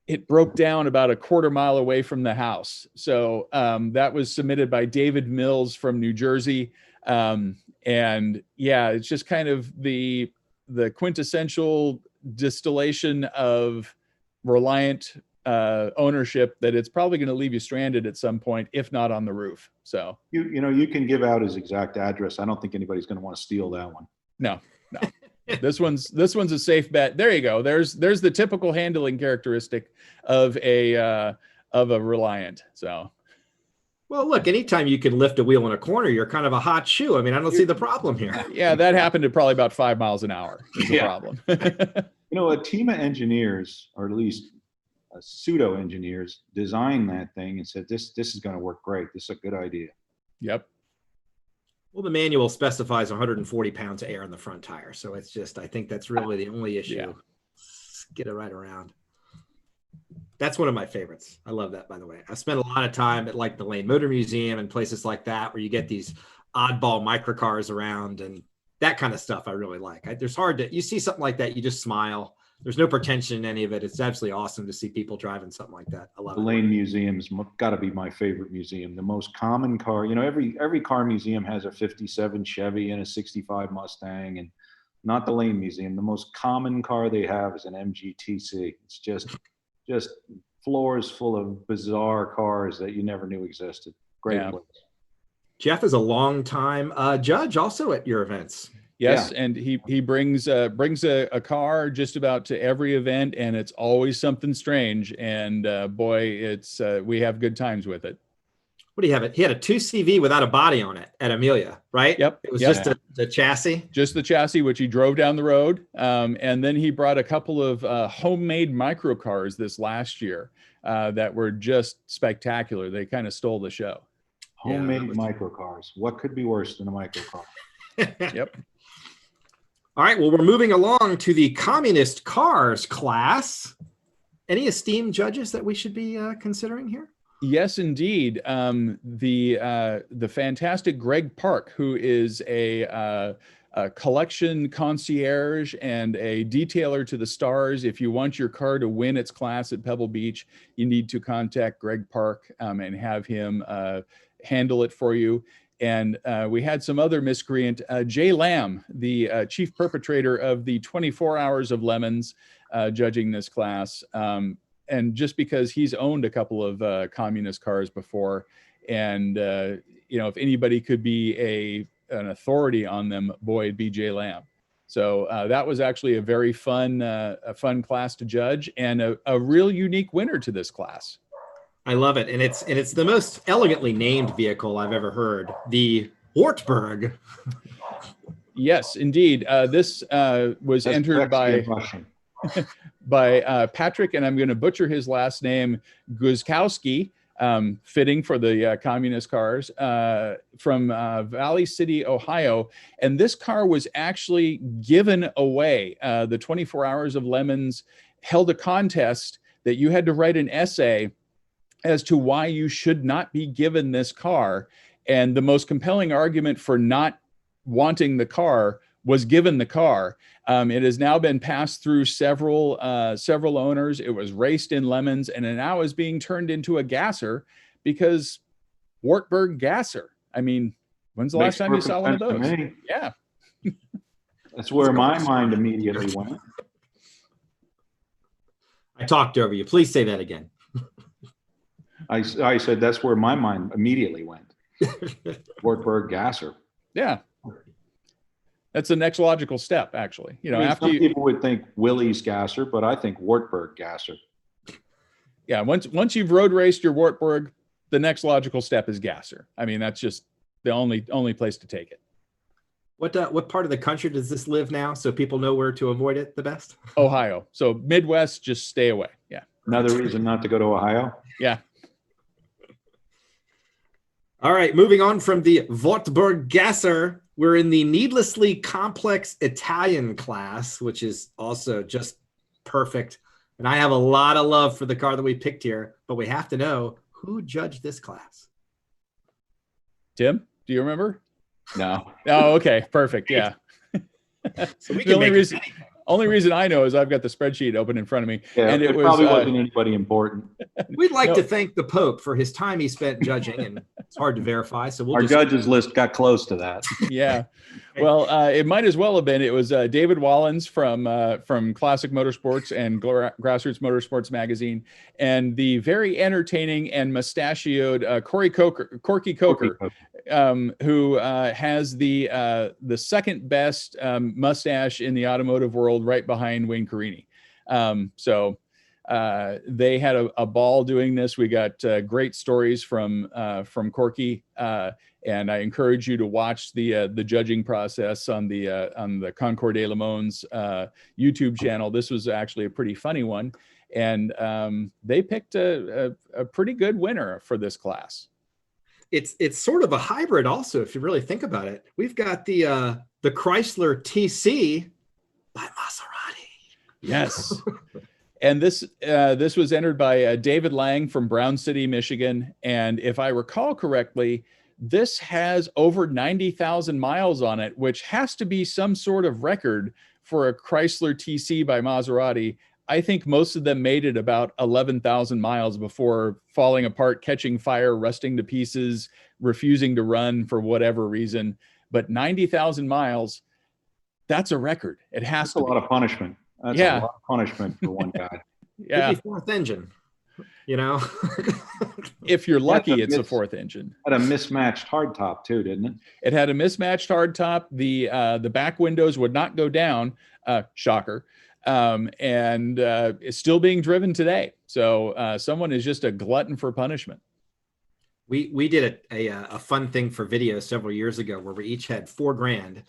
[SPEAKER 3] It broke down about a quarter mile away from the house. So that was submitted by David Mills from New Jersey. And yeah, it's just kind of the quintessential distillation of Reliant ownership, that it's probably going to leave you stranded at some point, if not on the roof. So
[SPEAKER 2] you can give out his exact address. I don't think anybody's going to want to steal that one.
[SPEAKER 3] No. This one's a safe bet. There you go. There's the typical handling characteristic of a Reliant. So,
[SPEAKER 1] well, look, anytime you can lift a wheel in a corner, you're kind of a hot shoe. I mean, I don't see the problem here.
[SPEAKER 3] Yeah, that happened at probably about 5 miles an hour. Is the problem.
[SPEAKER 2] A team of engineers, or at least pseudo engineers, designed that thing and said, this is going to work great. This is a good idea.
[SPEAKER 3] Yep.
[SPEAKER 1] Well, the manual specifies 140 pounds of air in the front tire. So it's just, I think that's really the only issue.
[SPEAKER 3] Yeah.
[SPEAKER 1] Get it right around. That's one of my favorites. I love that, by the way. I spent a lot of time at like the Lane Motor Museum and places like that where you get these oddball microcars around and that kind of stuff I really like. You see something like that, you just smile. There's no pretension in any of it. It's absolutely awesome to see people driving something like that. I love it.
[SPEAKER 2] The Lane Museum's got to be my favorite museum. The most common car, every car museum has a 57 Chevy and a 65 Mustang, and not the Lane Museum. The most common car they have is an MGTC. It's just floors full of bizarre cars that you never knew existed. Great place.
[SPEAKER 1] Jeff is a longtime judge also at your events.
[SPEAKER 3] Yes, yeah. And he brings a car just about to every event, and it's always something strange. And boy, it's we have good times with it.
[SPEAKER 1] What do you have? He had a 2CV without a body on it at Amelia, right?
[SPEAKER 3] Yep.
[SPEAKER 1] It was just the chassis.
[SPEAKER 3] Just the chassis, which he drove down the road. And then he brought a couple of homemade microcars this last year that were just spectacular. They kind of stole the show.
[SPEAKER 2] Homemade microcars. What could be worse than a microcar?
[SPEAKER 3] Yep.
[SPEAKER 1] All right. Well, we're moving along to the Kommunist Kars class. Any esteemed judges that we should be considering here?
[SPEAKER 3] Yes, indeed. The fantastic Greg Park, who is a collection concierge and a detailer to the stars. If you want your car to win its class at Pebble Beach, you need to contact Greg Park and have him handle it for you. And we had some other miscreant, Jay Lamb, the chief perpetrator of the 24 Hours of Lemons, judging this class. And just because he's owned a couple of communist cars before, and if anybody could be an authority on them, boy, it'd be Jay Lamb. So that was actually a very fun class to judge, and a real unique winner to this class.
[SPEAKER 1] I love it, and it's the most elegantly named vehicle I've ever heard, the Wartburg.
[SPEAKER 3] Yes, indeed. This was entered by Patrick, and I'm going to butcher his last name, Guzkowski, fitting for the Kommunist Kars, from Valley City, Ohio. And this car was actually given away. The 24 Hours of Lemons held a contest that you had to write an essay as to why you should not be given this car. And the most compelling argument for not wanting the car was given the car. It has now been passed through several owners. It was raced in lemons, and it now is being turned into a gasser because Wartburg gasser. I mean, when's the last time you saw one of those? Yeah.
[SPEAKER 2] That's where my mind immediately went.
[SPEAKER 1] I talked over you. Please say that again.
[SPEAKER 2] I said that's where my mind immediately went. Wartburg gasser.
[SPEAKER 3] Yeah. That's the next logical step, actually.
[SPEAKER 2] Some people would think Willie's gasser, but I think Wartburg gasser.
[SPEAKER 3] Yeah, once you've road raced your Wartburg, the next logical step is gasser. I mean, that's just the only place to take it.
[SPEAKER 1] What part of the country does this live now, so people know where to avoid it the best?
[SPEAKER 3] Ohio. So Midwest, just stay away. Yeah.
[SPEAKER 2] Another reason not to go to Ohio.
[SPEAKER 3] Yeah.
[SPEAKER 1] All right, moving on from the Wartburg gasser. We're in the needlessly complex Italian class, which is also just perfect. And I have a lot of love for the car that we picked here, but we have to know who judged this class.
[SPEAKER 3] Tim, do you remember?
[SPEAKER 2] No.
[SPEAKER 3] Oh, okay. Perfect. Yeah.
[SPEAKER 1] So we can
[SPEAKER 3] only reason I know is I've got the spreadsheet open in front of me.
[SPEAKER 2] Yeah, and it probably wasn't anybody important.
[SPEAKER 1] We'd like to thank the Pope for his time he spent judging, and it's hard to verify. So
[SPEAKER 2] our judges list got close to that.
[SPEAKER 3] Yeah. Well, it might as well have been. It was David Wallens from Classic Motorsports and Grassroots Motorsports magazine, and the very entertaining and mustachioed Corky Coker, who has the second best mustache in the automotive world, right behind Wayne Carini. So they had a ball doing this. We got great stories from Corky, and I encourage you to watch the judging process on the Concours des Le Mans YouTube channel. This was actually a pretty funny one, and they picked a pretty good winner for this class.
[SPEAKER 1] It's sort of a hybrid also, if you really think about it. We've got the Chrysler TC by Maserati.
[SPEAKER 3] Yes. And this was entered by David Lang from Brown City, Michigan. And if I recall correctly, this has over 90,000 miles on it, which has to be some sort of record for a Chrysler TC by Maserati. I think most of them made it about 11,000 miles before falling apart, catching fire, rusting to pieces, refusing to run for whatever reason. But 90,000 miles, that's a record. It has to be.
[SPEAKER 2] That's a lot of punishment. That's a lot of punishment for one guy.
[SPEAKER 1] Yeah. Could be fourth engine, you know?
[SPEAKER 3] If you're lucky, it's a fourth engine.
[SPEAKER 2] Had a mismatched hardtop too, didn't it?
[SPEAKER 3] It had a mismatched hardtop. The back windows would not go down. Shocker. And it's still being driven today. So someone is just a glutton for punishment.
[SPEAKER 1] We did a fun thing for video several years ago where we each had $4,000,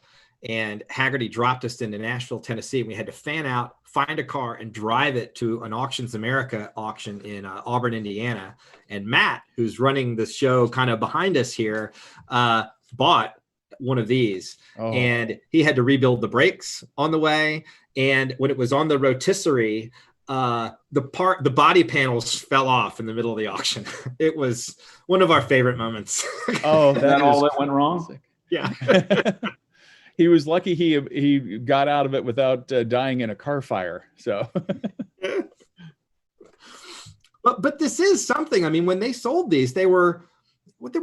[SPEAKER 1] and Hagerty dropped us into Nashville, Tennessee. And we had to fan out, find a car, and drive it to an Auctions America auction in Auburn, Indiana. And Matt, who's running the show kind of behind us here, bought one of these. And he had to rebuild the brakes on the way. And when it was on the rotisserie, the body panels fell off in the middle of the auction. It was one of our favorite moments.
[SPEAKER 2] Oh, that all that went wrong?
[SPEAKER 1] Yeah.
[SPEAKER 3] He was lucky he got out of it without dying in a car fire. So,
[SPEAKER 1] but this is something. I mean, when they sold these, there was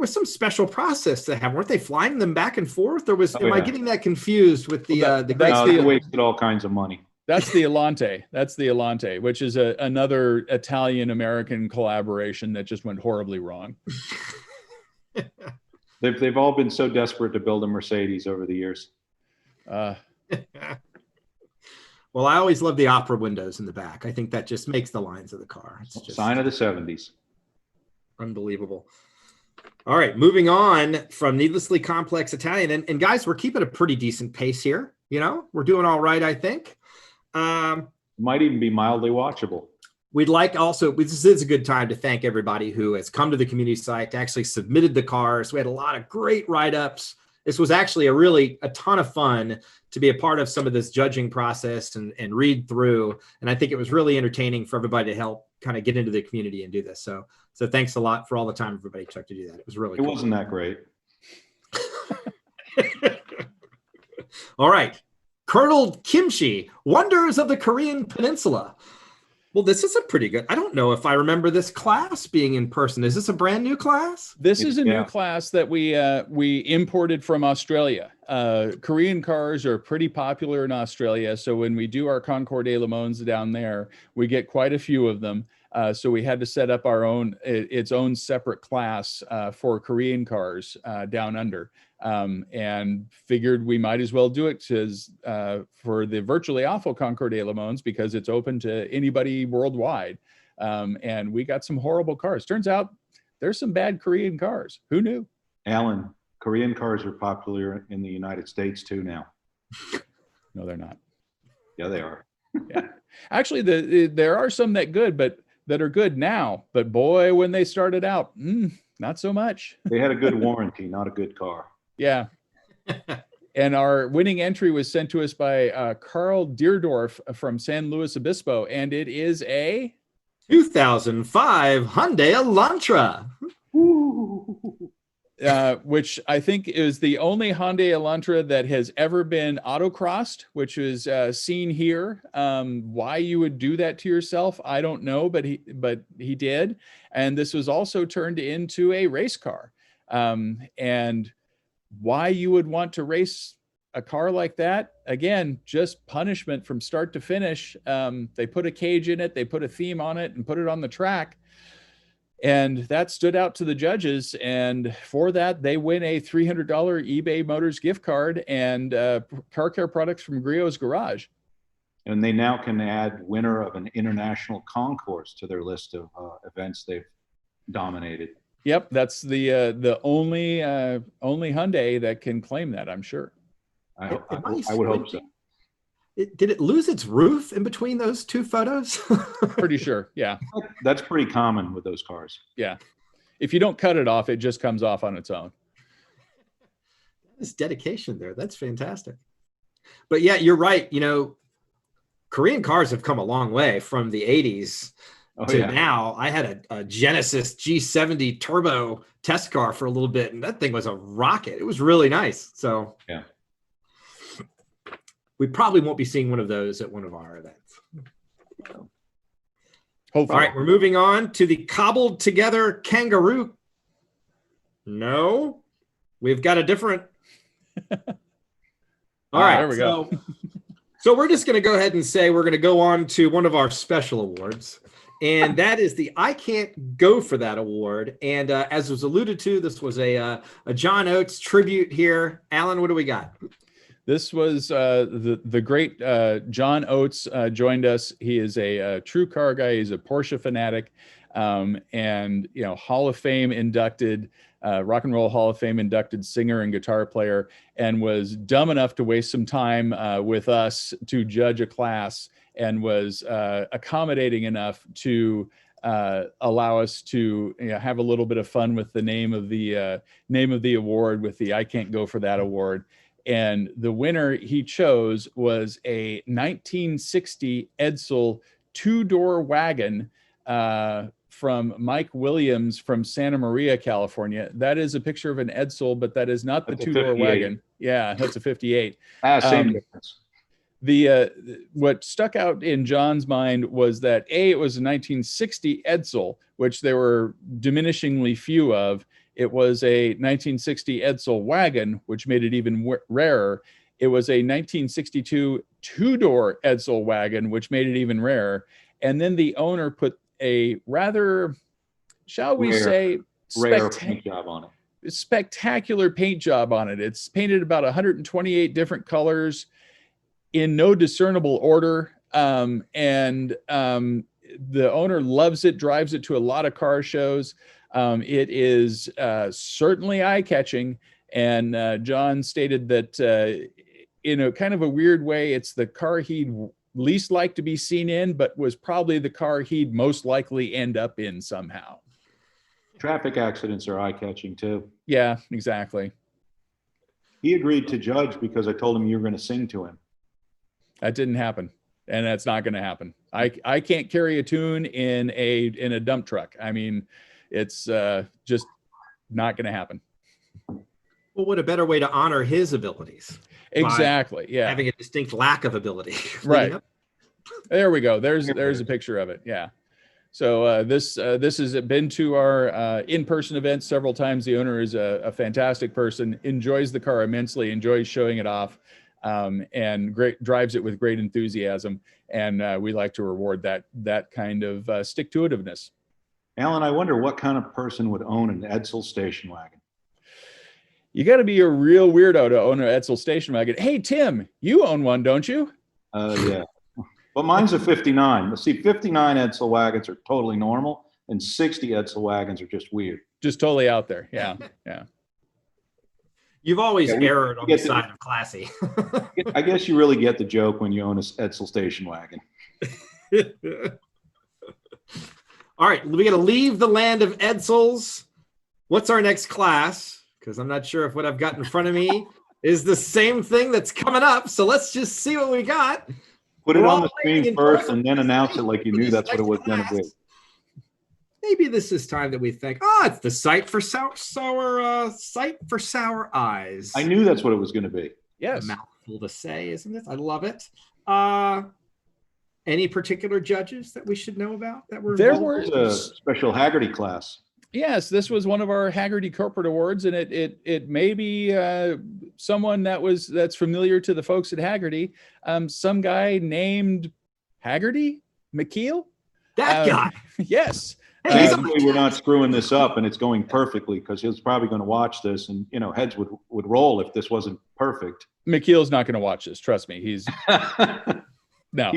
[SPEAKER 1] some special process to have. Weren't they flying them back and forth? Or am I getting that confused with the
[SPEAKER 2] they wasted all kinds of money.
[SPEAKER 3] That's the Elante. That's the Elante, which is another Italian-American collaboration that just went horribly wrong.
[SPEAKER 2] They've all been so desperate to build a Mercedes over the years.
[SPEAKER 1] Well, I always love the opera windows in the back. I think that just makes the lines of the car. It's just
[SPEAKER 2] sign of the 70s.
[SPEAKER 1] Unbelievable. All right, moving on from needlessly complex Italian. And guys, we're keeping a pretty decent pace here. You know, we're doing all right, I think.
[SPEAKER 2] Might even be mildly watchable.
[SPEAKER 1] We'd like also, this is a good time to thank everybody who has come to the community site to actually submitted the cars. We had a lot of great write-ups. This was actually a ton of fun to be a part of some of this judging process and read through. And I think it was really entertaining for everybody to help kind of get into the community and do this. So thanks a lot for all the time everybody took to do that. It was really cool.
[SPEAKER 2] It wasn't that great.
[SPEAKER 1] All right. Curdled kimchi, wonders of the Korean peninsula. Well, this is a pretty good. I don't know if I remember this class being in person. Is this a brand new class?
[SPEAKER 3] This is a new class that we imported from Australia. Korean cars are pretty popular in Australia. So when we do our Concours des Le Mondes down there, we get quite a few of them. So we had to set up its own separate class for Korean cars down under. And figured we might as well do it for the Virtually Awful Concours des Le Mondes because it's open to anybody worldwide. And we got some horrible cars. Turns out there's some bad Korean cars. Who knew?
[SPEAKER 2] Alan, Korean cars are popular in the United States too now.
[SPEAKER 3] No, they're not.
[SPEAKER 2] Yeah, they are.
[SPEAKER 3] Yeah. Actually, there are some that are good now. But boy, when they started out, not so much.
[SPEAKER 2] They had a good warranty, not a good car.
[SPEAKER 3] Yeah. And our winning entry was sent to us by Carl Deerdorf from San Luis Obispo, and it is a
[SPEAKER 1] 2005 Hyundai Elantra.
[SPEAKER 3] Which I think is the only Hyundai Elantra that has ever been autocrossed, which is seen here. Why you would do that to yourself, I don't know, but he did. And this was also turned into a race car. And why you would want to race a car like that, again, just punishment from start to finish. They put a cage in it, they put a theme on it, and put it on the track. And that stood out to the judges. And for that, they win a $300 eBay Motors gift card and car care products from Griot's Garage.
[SPEAKER 2] And they now can add winner of an international concours to their list of events they've dominated.
[SPEAKER 3] Yep, that's the only Hyundai that can claim that, I'm sure.
[SPEAKER 2] I would hope so.
[SPEAKER 1] Did it lose its roof in between those two photos?
[SPEAKER 3] Pretty sure, yeah.
[SPEAKER 2] That's pretty common with those cars.
[SPEAKER 3] Yeah. If you don't cut it off, it just comes off on its own.
[SPEAKER 1] There's dedication there. That's fantastic. But yeah, you're right. You know, Korean cars have come a long way from the 80s to now. I had a Genesis G70 turbo test car for a little bit, and that thing was a rocket. It was really nice. So
[SPEAKER 2] yeah,
[SPEAKER 1] we probably won't be seeing one of those at one of our events.
[SPEAKER 3] Hopefully.
[SPEAKER 1] All right, we're moving on to the cobbled together kangaroo. No, we've got a different. All right,
[SPEAKER 3] there we go.
[SPEAKER 1] So we're just going to go ahead and say we're going to go on to one of our special awards, and that is the I Can't Go For That award. And as was alluded to, this was a John Oates tribute here. Alan, what do we got?
[SPEAKER 3] This was the great John Oates joined us. He is a true car guy. He's a Porsche fanatic, and Hall of Fame inducted, Rock and Roll Hall of Fame inducted singer and guitar player, and was dumb enough to waste some time with us to judge a class, and was accommodating enough to allow us to have a little bit of fun with the name of the award, with the I Can't Go For That award. And the winner he chose was a 1960 Edsel two-door wagon from Mike Williams from Santa Maria, California. That is a picture of an Edsel, but that is not the two-door wagon. Yeah, that's a 58.
[SPEAKER 2] Same difference.
[SPEAKER 3] What stuck out in John's mind was that it was a 1960 Edsel, which there were diminishingly few of. It was a 1960 Edsel wagon, which made it even rarer. It was a 1962 two-door Edsel wagon, which made it even rarer. And then the owner put a rather, shall we say,
[SPEAKER 2] rare paint job on it.
[SPEAKER 3] Spectacular paint job on it. It's painted about 128 different colors in no discernible order. The owner loves it, drives it to a lot of car shows. It is certainly eye-catching, and John stated that in a kind of a weird way, it's the car he'd least like to be seen in, but was probably the car he'd most likely end up in somehow.
[SPEAKER 2] Traffic accidents are eye-catching too.
[SPEAKER 3] Yeah, exactly.
[SPEAKER 2] He agreed to judge because I told him you were going to sing to him.
[SPEAKER 3] That didn't happen, and that's not going to happen. I can't carry a tune in a dump truck. I mean, it's just not going to happen.
[SPEAKER 1] Well, what a better way to honor his abilities?
[SPEAKER 3] Exactly. Yeah.
[SPEAKER 1] Having a distinct lack of ability.
[SPEAKER 3] Right. There we go. There's a picture of it. Yeah. So this has been to our in-person events several times. The owner is a fantastic person, enjoys the car immensely, enjoys showing it off, and drives it with great enthusiasm. And we like to reward that kind of stick-to-itiveness.
[SPEAKER 2] Alan, I wonder what kind of person would own an Edsel station wagon?
[SPEAKER 3] You got to be a real weirdo to own an Edsel station wagon. Hey, Tim, you own one, don't you?
[SPEAKER 2] Yeah. But mine's a 59. See, 59 Edsel wagons are totally normal, and 60 Edsel wagons are just weird.
[SPEAKER 3] Just totally out there. Yeah. Yeah.
[SPEAKER 1] You've always erred on the side of classy.
[SPEAKER 2] I guess you really get the joke when you own an Edsel station wagon.
[SPEAKER 1] All right, we got to leave the land of Edsels. What's our next class? Because I'm not sure if what I've got in front of me is the same thing that's coming up. So let's just see what we got.
[SPEAKER 2] Put it on the screen first and then announce it like you knew that's what it was going to be.
[SPEAKER 1] Maybe this is time that we think, it's the sight for sour eyes.
[SPEAKER 2] I knew that's what it was going to be.
[SPEAKER 3] Yes.
[SPEAKER 1] A mouthful to say, isn't it? I love it. Any particular judges that we should know about that were
[SPEAKER 2] involved? There was a special Hagerty class.
[SPEAKER 3] Yes, this was one of our Hagerty corporate awards, and it may be someone that's familiar to the folks at Hagerty. Some guy named Hagerty McKeel.
[SPEAKER 1] That guy.
[SPEAKER 3] Yes.
[SPEAKER 2] We're not screwing this up, and it's going perfectly because he was probably going to watch this, and heads would roll if this wasn't perfect.
[SPEAKER 3] McKeel's not going to watch this. Trust me. He's no.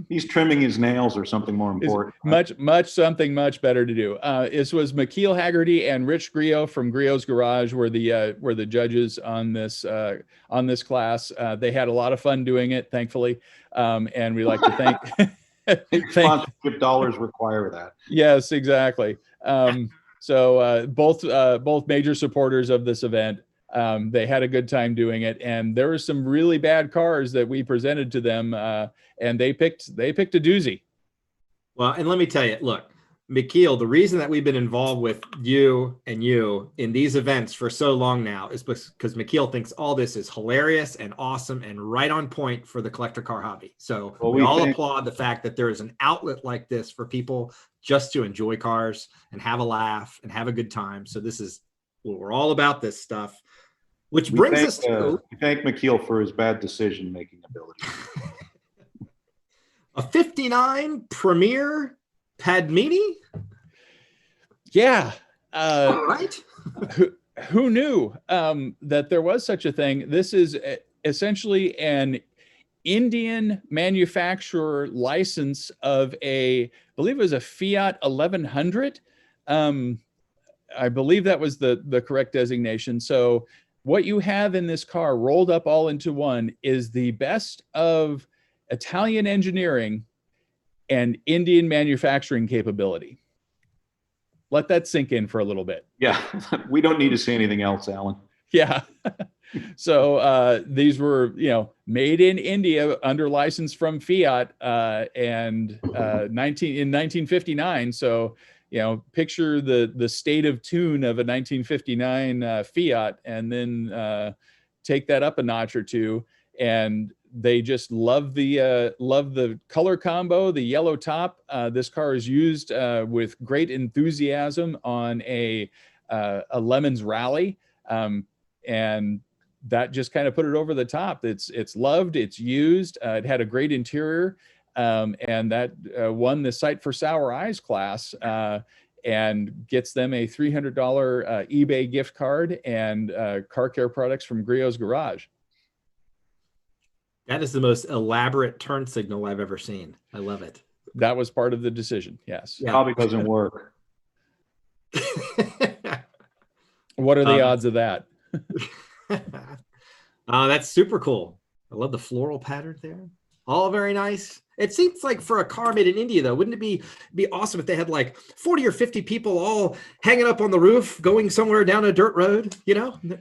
[SPEAKER 2] He's trimming his nails or something more important.
[SPEAKER 3] Something much better to do. This was McKeel, Hagerty, and Rich Griot from Griot's Garage were the judges on this class. They had a lot of fun doing it, thankfully, and we like to thank.
[SPEAKER 2] Sponsorship dollars require that.
[SPEAKER 3] Yes, exactly. So both major supporters of this event. They had a good time doing it, and there were some really bad cars that we presented to them, and they picked a doozy.
[SPEAKER 1] Well, and let me tell you, look, McKeel, the reason that we've been involved with you in these events for so long now is because McKeel thinks all this is hilarious and awesome and right on point for the collector car hobby. So we all applaud the fact that there is an outlet like this for people just to enjoy cars and have a laugh and have a good time. So this is, we're all about this stuff, which brings us to...
[SPEAKER 2] We thank McKeel for his bad decision-making ability.
[SPEAKER 1] A 59 Premier Padmini?
[SPEAKER 3] Yeah.
[SPEAKER 1] All right.
[SPEAKER 3] Who knew that there was such a thing? This is essentially an Indian manufacturer license of I believe it was a Fiat 1100. I believe that was the correct designation. So what you have in this car rolled up all into one is the best of Italian engineering and Indian manufacturing capability. Let that sink in for a little bit.
[SPEAKER 2] Yeah, we don't need to say anything else, Alan.
[SPEAKER 3] Yeah. So these were, made in India under license from Fiat in 1959. So, picture the state of tune of a 1959 Fiat, and then take that up a notch or two. And they just love the color combo, the yellow top. This car is used with great enthusiasm on a Lemons rally, and that just kind of put it over the top. It's loved, it's used. It had a great interior, and that won the Sight for Sour Eyes class, and gets them a $300 eBay gift card and car care products from Griot's Garage.
[SPEAKER 1] That is the most elaborate turn signal I've ever seen. I love it.
[SPEAKER 3] That was part of the decision. Yes.
[SPEAKER 2] Yeah. Probably doesn't work.
[SPEAKER 3] What are the odds of that?
[SPEAKER 1] That's super cool. I love the floral pattern there. All very nice. It seems like for a car made in India, though, wouldn't it be awesome if they had like 40 or 50 people all hanging up on the roof, going somewhere down a dirt road,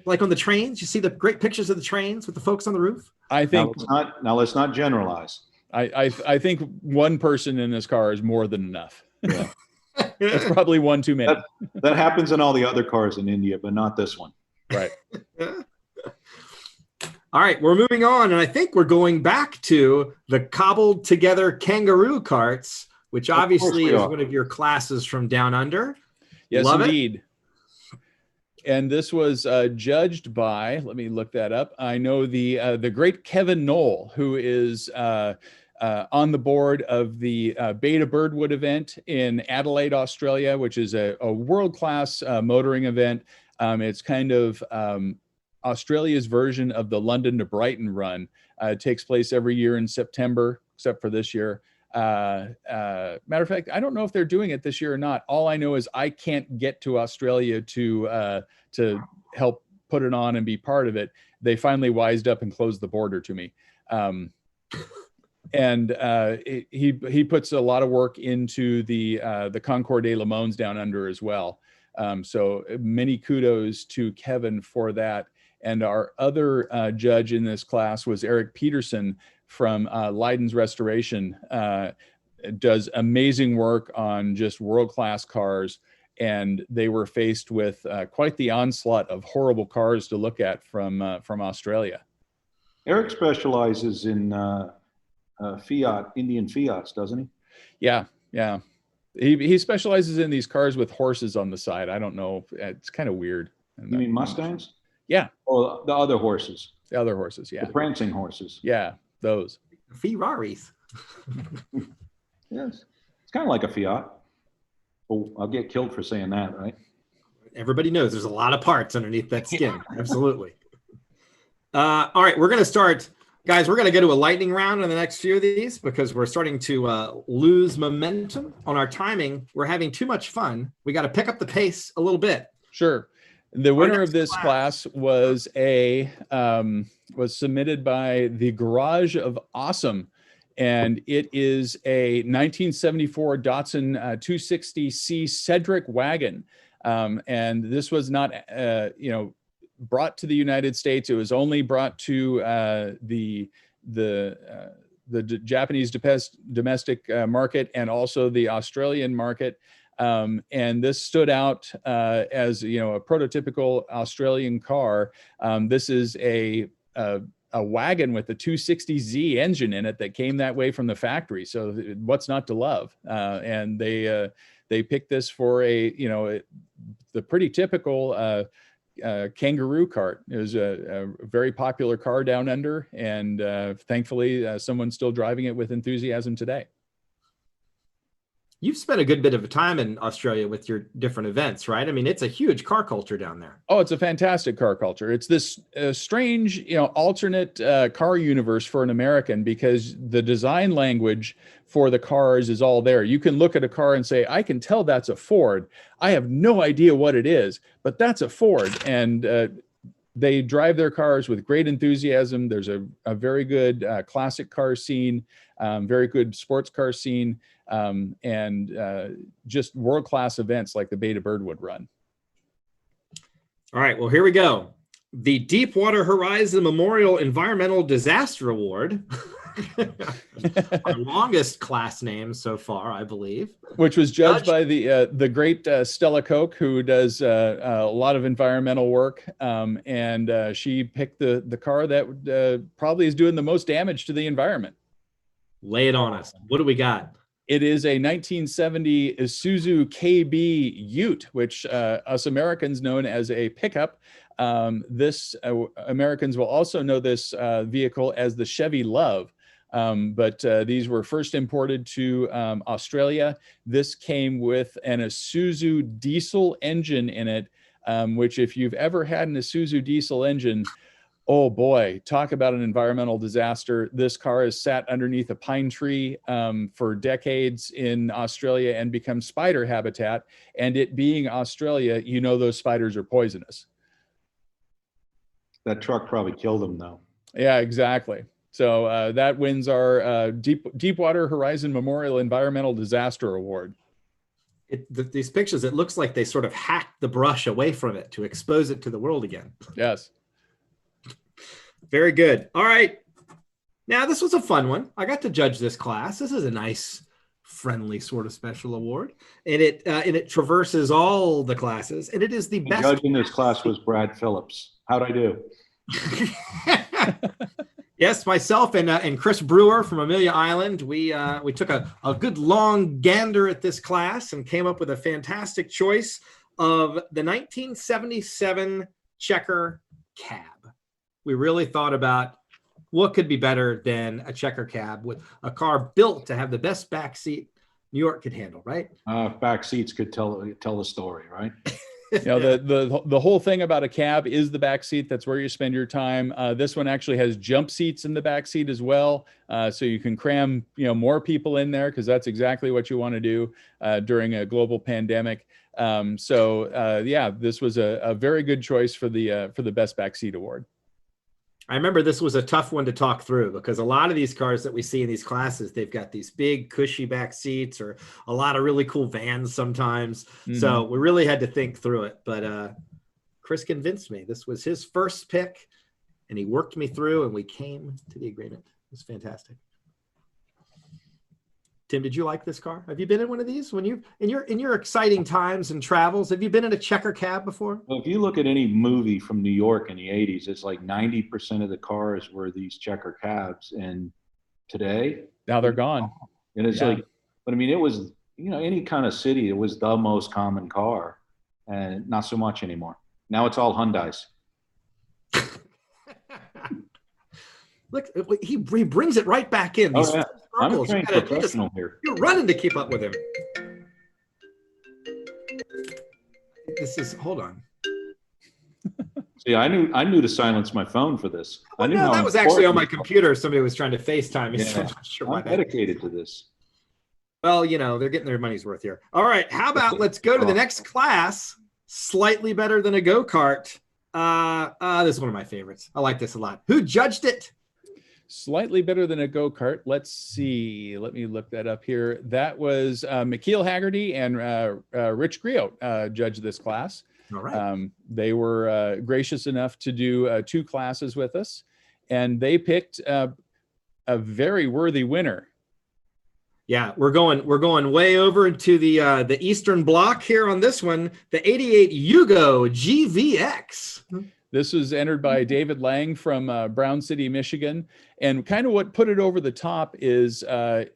[SPEAKER 1] like on the trains? You see the great pictures of the trains with the folks on the roof?
[SPEAKER 3] I think
[SPEAKER 2] now let's not generalize.
[SPEAKER 3] I think one person in this car is more than enough.
[SPEAKER 2] Yeah.
[SPEAKER 3] It's probably one too many.
[SPEAKER 2] That happens in all the other cars in India, but not this one.
[SPEAKER 3] Right.
[SPEAKER 1] All right, we're moving on, and I think we're going back to the cobbled together kangaroo carts, which obviously is one of your classes from down under.
[SPEAKER 3] Yes,
[SPEAKER 1] Love
[SPEAKER 3] indeed.
[SPEAKER 1] It.
[SPEAKER 3] And this was judged by, let me look that up. I know the great Kevin Knoll, who is on the board of the Beta Birdwood event in Adelaide, Australia, which is a world-class motoring event. It's kind of Australia's version of the London to Brighton run. It takes place every year in September, except for this year. Matter of fact, I don't know if they're doing it this year or not. All I know is I can't get to Australia to help put it on and be part of it. They finally wised up and closed the border to me. He puts a lot of work into the Concours des Le Mans down under as well. So many kudos to Kevin for that. And our other judge in this class was Eric Peterson from Leiden's Restoration. Does amazing work on just world-class cars. And they were faced with quite the onslaught of horrible cars to look at from Australia.
[SPEAKER 2] Eric specializes in Indian Fiats, doesn't he?
[SPEAKER 3] Yeah. He specializes in these cars with horses on the side. I don't know. It's kind of weird.
[SPEAKER 2] You mean Mustangs?
[SPEAKER 3] Yeah.
[SPEAKER 2] Oh, the other horses.
[SPEAKER 3] The other horses, yeah.
[SPEAKER 2] The prancing horses.
[SPEAKER 3] Yeah, those.
[SPEAKER 1] Ferraris.
[SPEAKER 2] Yes. It's kind of like a Fiat. Oh, I'll get killed for saying that, right?
[SPEAKER 1] Everybody knows there's a lot of parts underneath that skin. Absolutely. All right, we're going to start. Guys, we're going to go to a lightning round in the next few of these because we're starting to lose momentum on our timing. We're having too much fun. We got to pick up the pace a little bit.
[SPEAKER 3] Sure. The winner of this class was was submitted by the Garage of Awesome, and it is a 1974 Datsun 260C Cedric wagon. And this was not, brought to the United States. It was only brought to the Japanese domestic market and also the Australian market. And this stood out as, you know, a prototypical Australian car. This is a wagon with a 260Z engine in it that came that way from the factory. So what's not to love? And they picked this for the pretty typical kangaroo cart. It was a very popular car down under, and thankfully someone's still driving it with enthusiasm today.
[SPEAKER 1] You've spent a good bit of time in Australia with your different events, right? I mean, it's a huge car culture down there.
[SPEAKER 3] Oh, it's a fantastic car culture. It's this strange, alternate car universe for an American, because the design language for the cars is all there. You can look at a car and say, I can tell that's a Ford. I have no idea what it is, but that's a Ford. And they drive their cars with great enthusiasm. There's a very good classic car scene, very good sports car scene, and just world-class events like the Beta Birdwood Run.
[SPEAKER 1] All right, well, here we go. The Deepwater Horizon Memorial Environmental Disaster Award. Our longest class name so far, I believe.
[SPEAKER 3] Which was judged by the great Stella Koch, who does a lot of environmental work, and she picked the car that probably is doing the most damage to the environment.
[SPEAKER 1] Lay it on us. What do we got?
[SPEAKER 3] It is a 1970 Isuzu KB Ute, which us Americans known as a pickup. Americans will also know this vehicle as the Chevy Love. But these were first imported to Australia. This came with an Isuzu diesel engine in it, which if you've ever had an Isuzu diesel engine, oh boy, talk about an environmental disaster. This car has sat underneath a pine tree for decades in Australia and become spider habitat. And it being Australia, those spiders are poisonous.
[SPEAKER 2] That truck probably killed them, though.
[SPEAKER 3] Yeah, exactly. So that wins our Deepwater Horizon Memorial Environmental Disaster Award.
[SPEAKER 1] These pictures, it looks like they sort of hacked the brush away from it to expose it to the world again.
[SPEAKER 3] Yes.
[SPEAKER 1] Very good. All right. Now, this was a fun one. I got to judge this class. This is a nice, friendly sort of special award. And it traverses all the classes. And it is the best.
[SPEAKER 2] Judging this class was Brad Phillips. How'd I do?
[SPEAKER 1] Yes, myself and Chris Brewer from Amelia Island, we took a good long gander at this class and came up with a fantastic choice of the 1977 Checker Cab. We really thought about what could be better than a Checker Cab with a car built to have the best backseat New York could handle, right?
[SPEAKER 2] Back seats could tell the story, right?
[SPEAKER 3] The whole thing about a cab is the back seat. That's where you spend your time. This one actually has jump seats in the back seat as well, so you can cram more people in there, because that's exactly what you want to do during a global pandemic. This was a very good choice for the best back seat award.
[SPEAKER 1] I remember this was a tough one to talk through, because a lot of these cars that we see in these classes, they've got these big cushy back seats or a lot of really cool vans sometimes. Mm-hmm. So we really had to think through it. But Chris convinced me. This was his first pick, and he worked me through, and we came to the agreement. It was fantastic. Tim, did you like this car? Have you been in one of these when you in your exciting times and travels? Have you been in a Checker Cab before?
[SPEAKER 2] Well, if you look at any movie from New York in the 80s, it's like 90% of the cars were these Checker Cabs. And today,
[SPEAKER 3] now they're gone.
[SPEAKER 2] And it's but I mean, it was, any kind of city, it was the most common car, and not so much anymore. Now it's all Hyundais.
[SPEAKER 1] Look, he brings it right back in.
[SPEAKER 2] Oh, yeah. I'm a trained professional here.
[SPEAKER 1] You're running to keep up with him. Hold on.
[SPEAKER 2] See, I knew to silence my phone for this.
[SPEAKER 1] Well, I knew that was actually on my computer. Somebody was trying to FaceTime me.
[SPEAKER 2] Yeah.
[SPEAKER 1] So I'm not sure why
[SPEAKER 2] I'm dedicated to this.
[SPEAKER 1] Well, they're getting their money's worth here. All right, how about let's go to the next class. Slightly better than a go-kart. This is one of my favorites. I like this a lot. Who judged it?
[SPEAKER 3] Slightly better than a go-kart. Let's see. Let me look that up here. That was McKeel Hagerty and Rich Griot judged this class.
[SPEAKER 1] All right.
[SPEAKER 3] They were gracious enough to do 2 classes with us, and they picked a very worthy winner.
[SPEAKER 1] Yeah, we're going way over into the Eastern Bloc here on this one. The 88 Yugo GVX.
[SPEAKER 3] This was entered by David Lang from Brown City, Michigan. And kind of what put it over the top is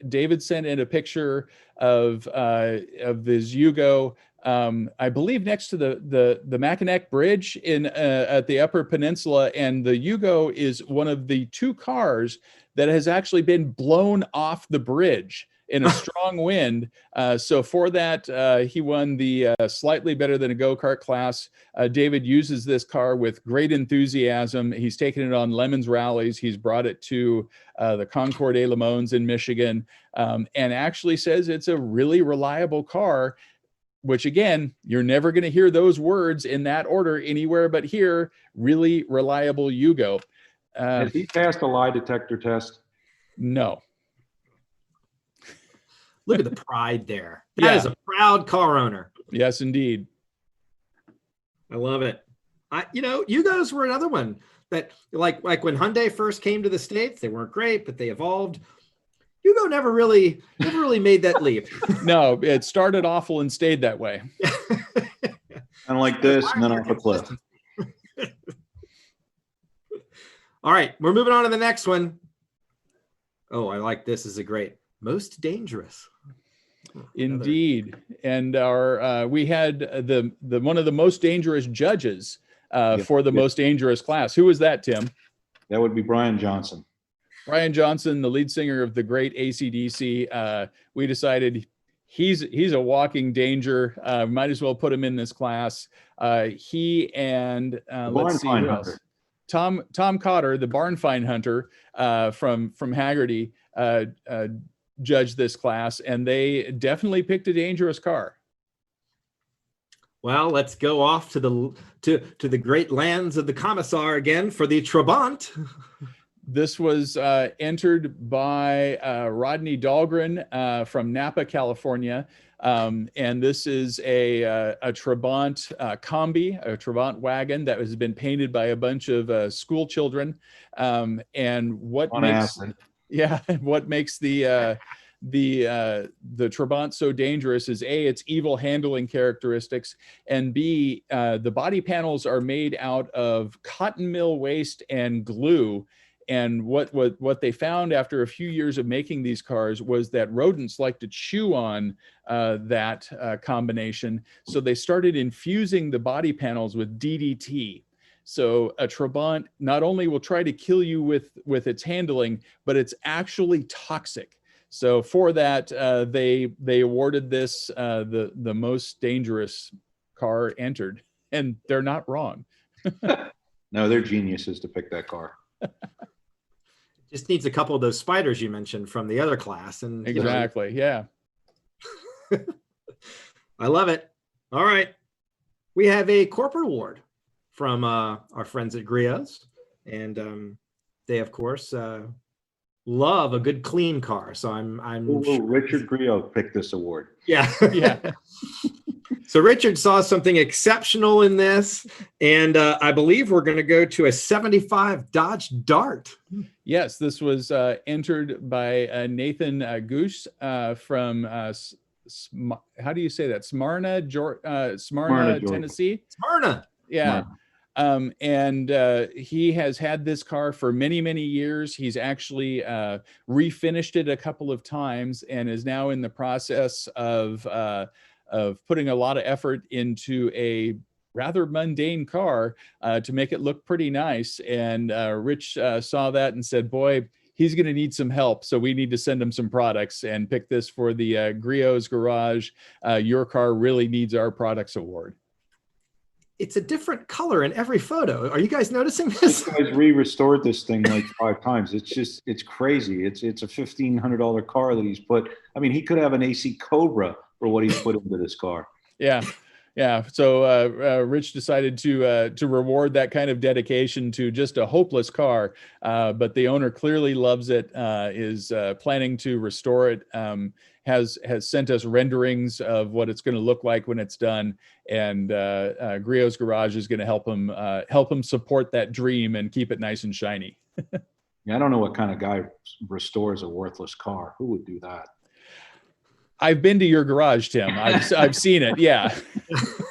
[SPEAKER 3] David sent in a picture of this Yugo, I believe next to the Mcnair Bridge at the Upper Peninsula. And the Yugo is one of the 2 cars that has actually been blown off the bridge in a strong wind. So for that, he won the slightly better than a go-kart class. David uses this car with great enthusiasm. He's taken it on Lemons rallies. He's brought it to the Concours des Limons in Michigan, and actually says it's a really reliable car, which again, you're never going to hear those words in that order anywhere but here. Really reliable Yugo.
[SPEAKER 2] Has he passed a lie detector test?
[SPEAKER 3] No.
[SPEAKER 1] Look at the pride there. That is a proud car owner.
[SPEAKER 3] Yes, indeed.
[SPEAKER 1] I love it. Yugos were another one that, like when Hyundai first came to the States, they weren't great, but they evolved. Yugo never really made that leap.
[SPEAKER 3] No, it started awful and stayed that way.
[SPEAKER 2] Kind of like this, and then off a cliff.
[SPEAKER 1] All right, we're moving on to the next one. Oh, I like this. Is a great most dangerous.
[SPEAKER 3] Indeed. And our we had the one of the most dangerous judges for the most dangerous class. Who was that, Tim?
[SPEAKER 2] That would be Brian Johnson.
[SPEAKER 3] Brian Johnson, the lead singer of the great AC/DC. We decided he's a walking danger. Might as well put him in this class. He and let's see who else. Tom Cotter, the barn find hunter from Hagerty, judged this class, and they definitely picked a dangerous car.
[SPEAKER 1] Well, let's go off to the great lands of the Commissar again for the Trabant.
[SPEAKER 3] This was entered by Rodney Dahlgren from Napa, California. And this is a Trabant combi, a Trabant wagon that has been painted by a bunch of school children. And what makes the Trabant so dangerous is A, its evil handling characteristics, and B, the body panels are made out of cotton mill waste and glue. And what they found after a few years of making these cars was that rodents like to chew on that combination. So they started infusing the body panels with DDT. So a Trabant not only will try to kill you with its handling, but it's actually toxic. So for that, they awarded this the most dangerous car entered, and they're not wrong.
[SPEAKER 2] No, they're geniuses to pick that car.
[SPEAKER 1] Just needs a couple of those spiders you mentioned from the other class, and
[SPEAKER 3] exactly, yeah.
[SPEAKER 1] I love it. All right, we have a corporate award from our friends at Griot's, and they of course love a good clean car. So I'm
[SPEAKER 2] sure Richard Griot picked this award.
[SPEAKER 1] Yeah.
[SPEAKER 3] Yeah.
[SPEAKER 1] So Richard saw something exceptional in this, and I believe we're going to go to a 75 Dodge Dart.
[SPEAKER 3] Yes, this was entered by Nathan Goose from, how do you say that? Smyrna, Smyrna, Tennessee?
[SPEAKER 1] Smyrna.
[SPEAKER 3] Yeah.
[SPEAKER 2] Smyrna.
[SPEAKER 3] And he has had this car for many, many years. He's actually refinished it a couple of times and is now in the process of putting a lot of effort into a rather mundane car to make it look pretty nice. And Rich saw that and said, boy, he's going to need some help. So we need to send him some products, and pick this for the Griot's Garage. Your car really needs our products award.
[SPEAKER 1] It's a different color in every photo. Are you guys noticing this?
[SPEAKER 2] These guys re-restored this thing like 5 times. It's crazy. It's a $1,500 car that he's put. I mean, he could have an AC Cobra for what he's put into this car.
[SPEAKER 3] Yeah. Yeah, so Rich decided to reward that kind of dedication to just a hopeless car, but the owner clearly loves it, is planning to restore it, has sent us renderings of what it's going to look like when it's done, and Griot's Garage is going to help him support that dream and keep it nice and shiny.
[SPEAKER 2] Yeah, I don't know what kind of guy restores a worthless car. Who would do that?
[SPEAKER 3] I've been to your garage, Tim. I've seen it. Yeah.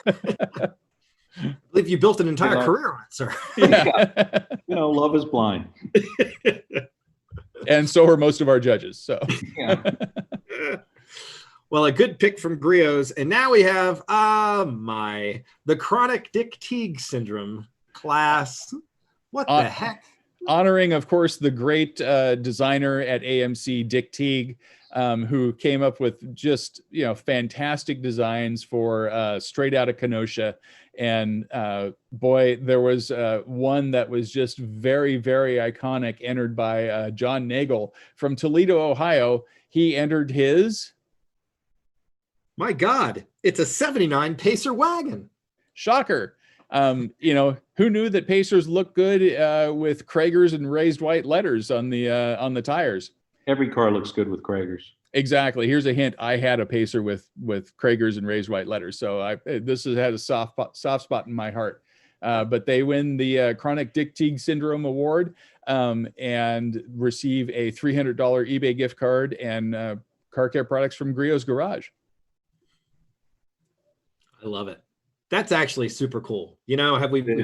[SPEAKER 1] I believe you built an entire career on it, sir.
[SPEAKER 3] Yeah.
[SPEAKER 2] Love is blind.
[SPEAKER 3] And so are most of our judges. So.
[SPEAKER 2] Yeah.
[SPEAKER 1] Well, a good pick from Griot's. And now we have the chronic Dick Teague syndrome class. What the heck?
[SPEAKER 3] Honoring, of course, the great designer at AMC, Dick Teague, who came up with just, fantastic designs for Straight Outta Kenosha. And boy, there was one that was just very, very iconic, entered by John Nagel from Toledo, Ohio. He entered his...
[SPEAKER 1] My God, it's a 79 Pacer wagon.
[SPEAKER 3] Shocker. Who knew that Pacers look good with Kragers and raised white letters on the tires?
[SPEAKER 2] Every car looks good with Kragers.
[SPEAKER 3] Exactly. Here's a hint. I had a Pacer with Kragers and raised white letters, so this has had a soft spot in my heart. But they win the Chronic Dick Teague Syndrome Award and receive a $300 eBay gift card and car care products from Griot's Garage.
[SPEAKER 1] I love it. That's actually super cool. We've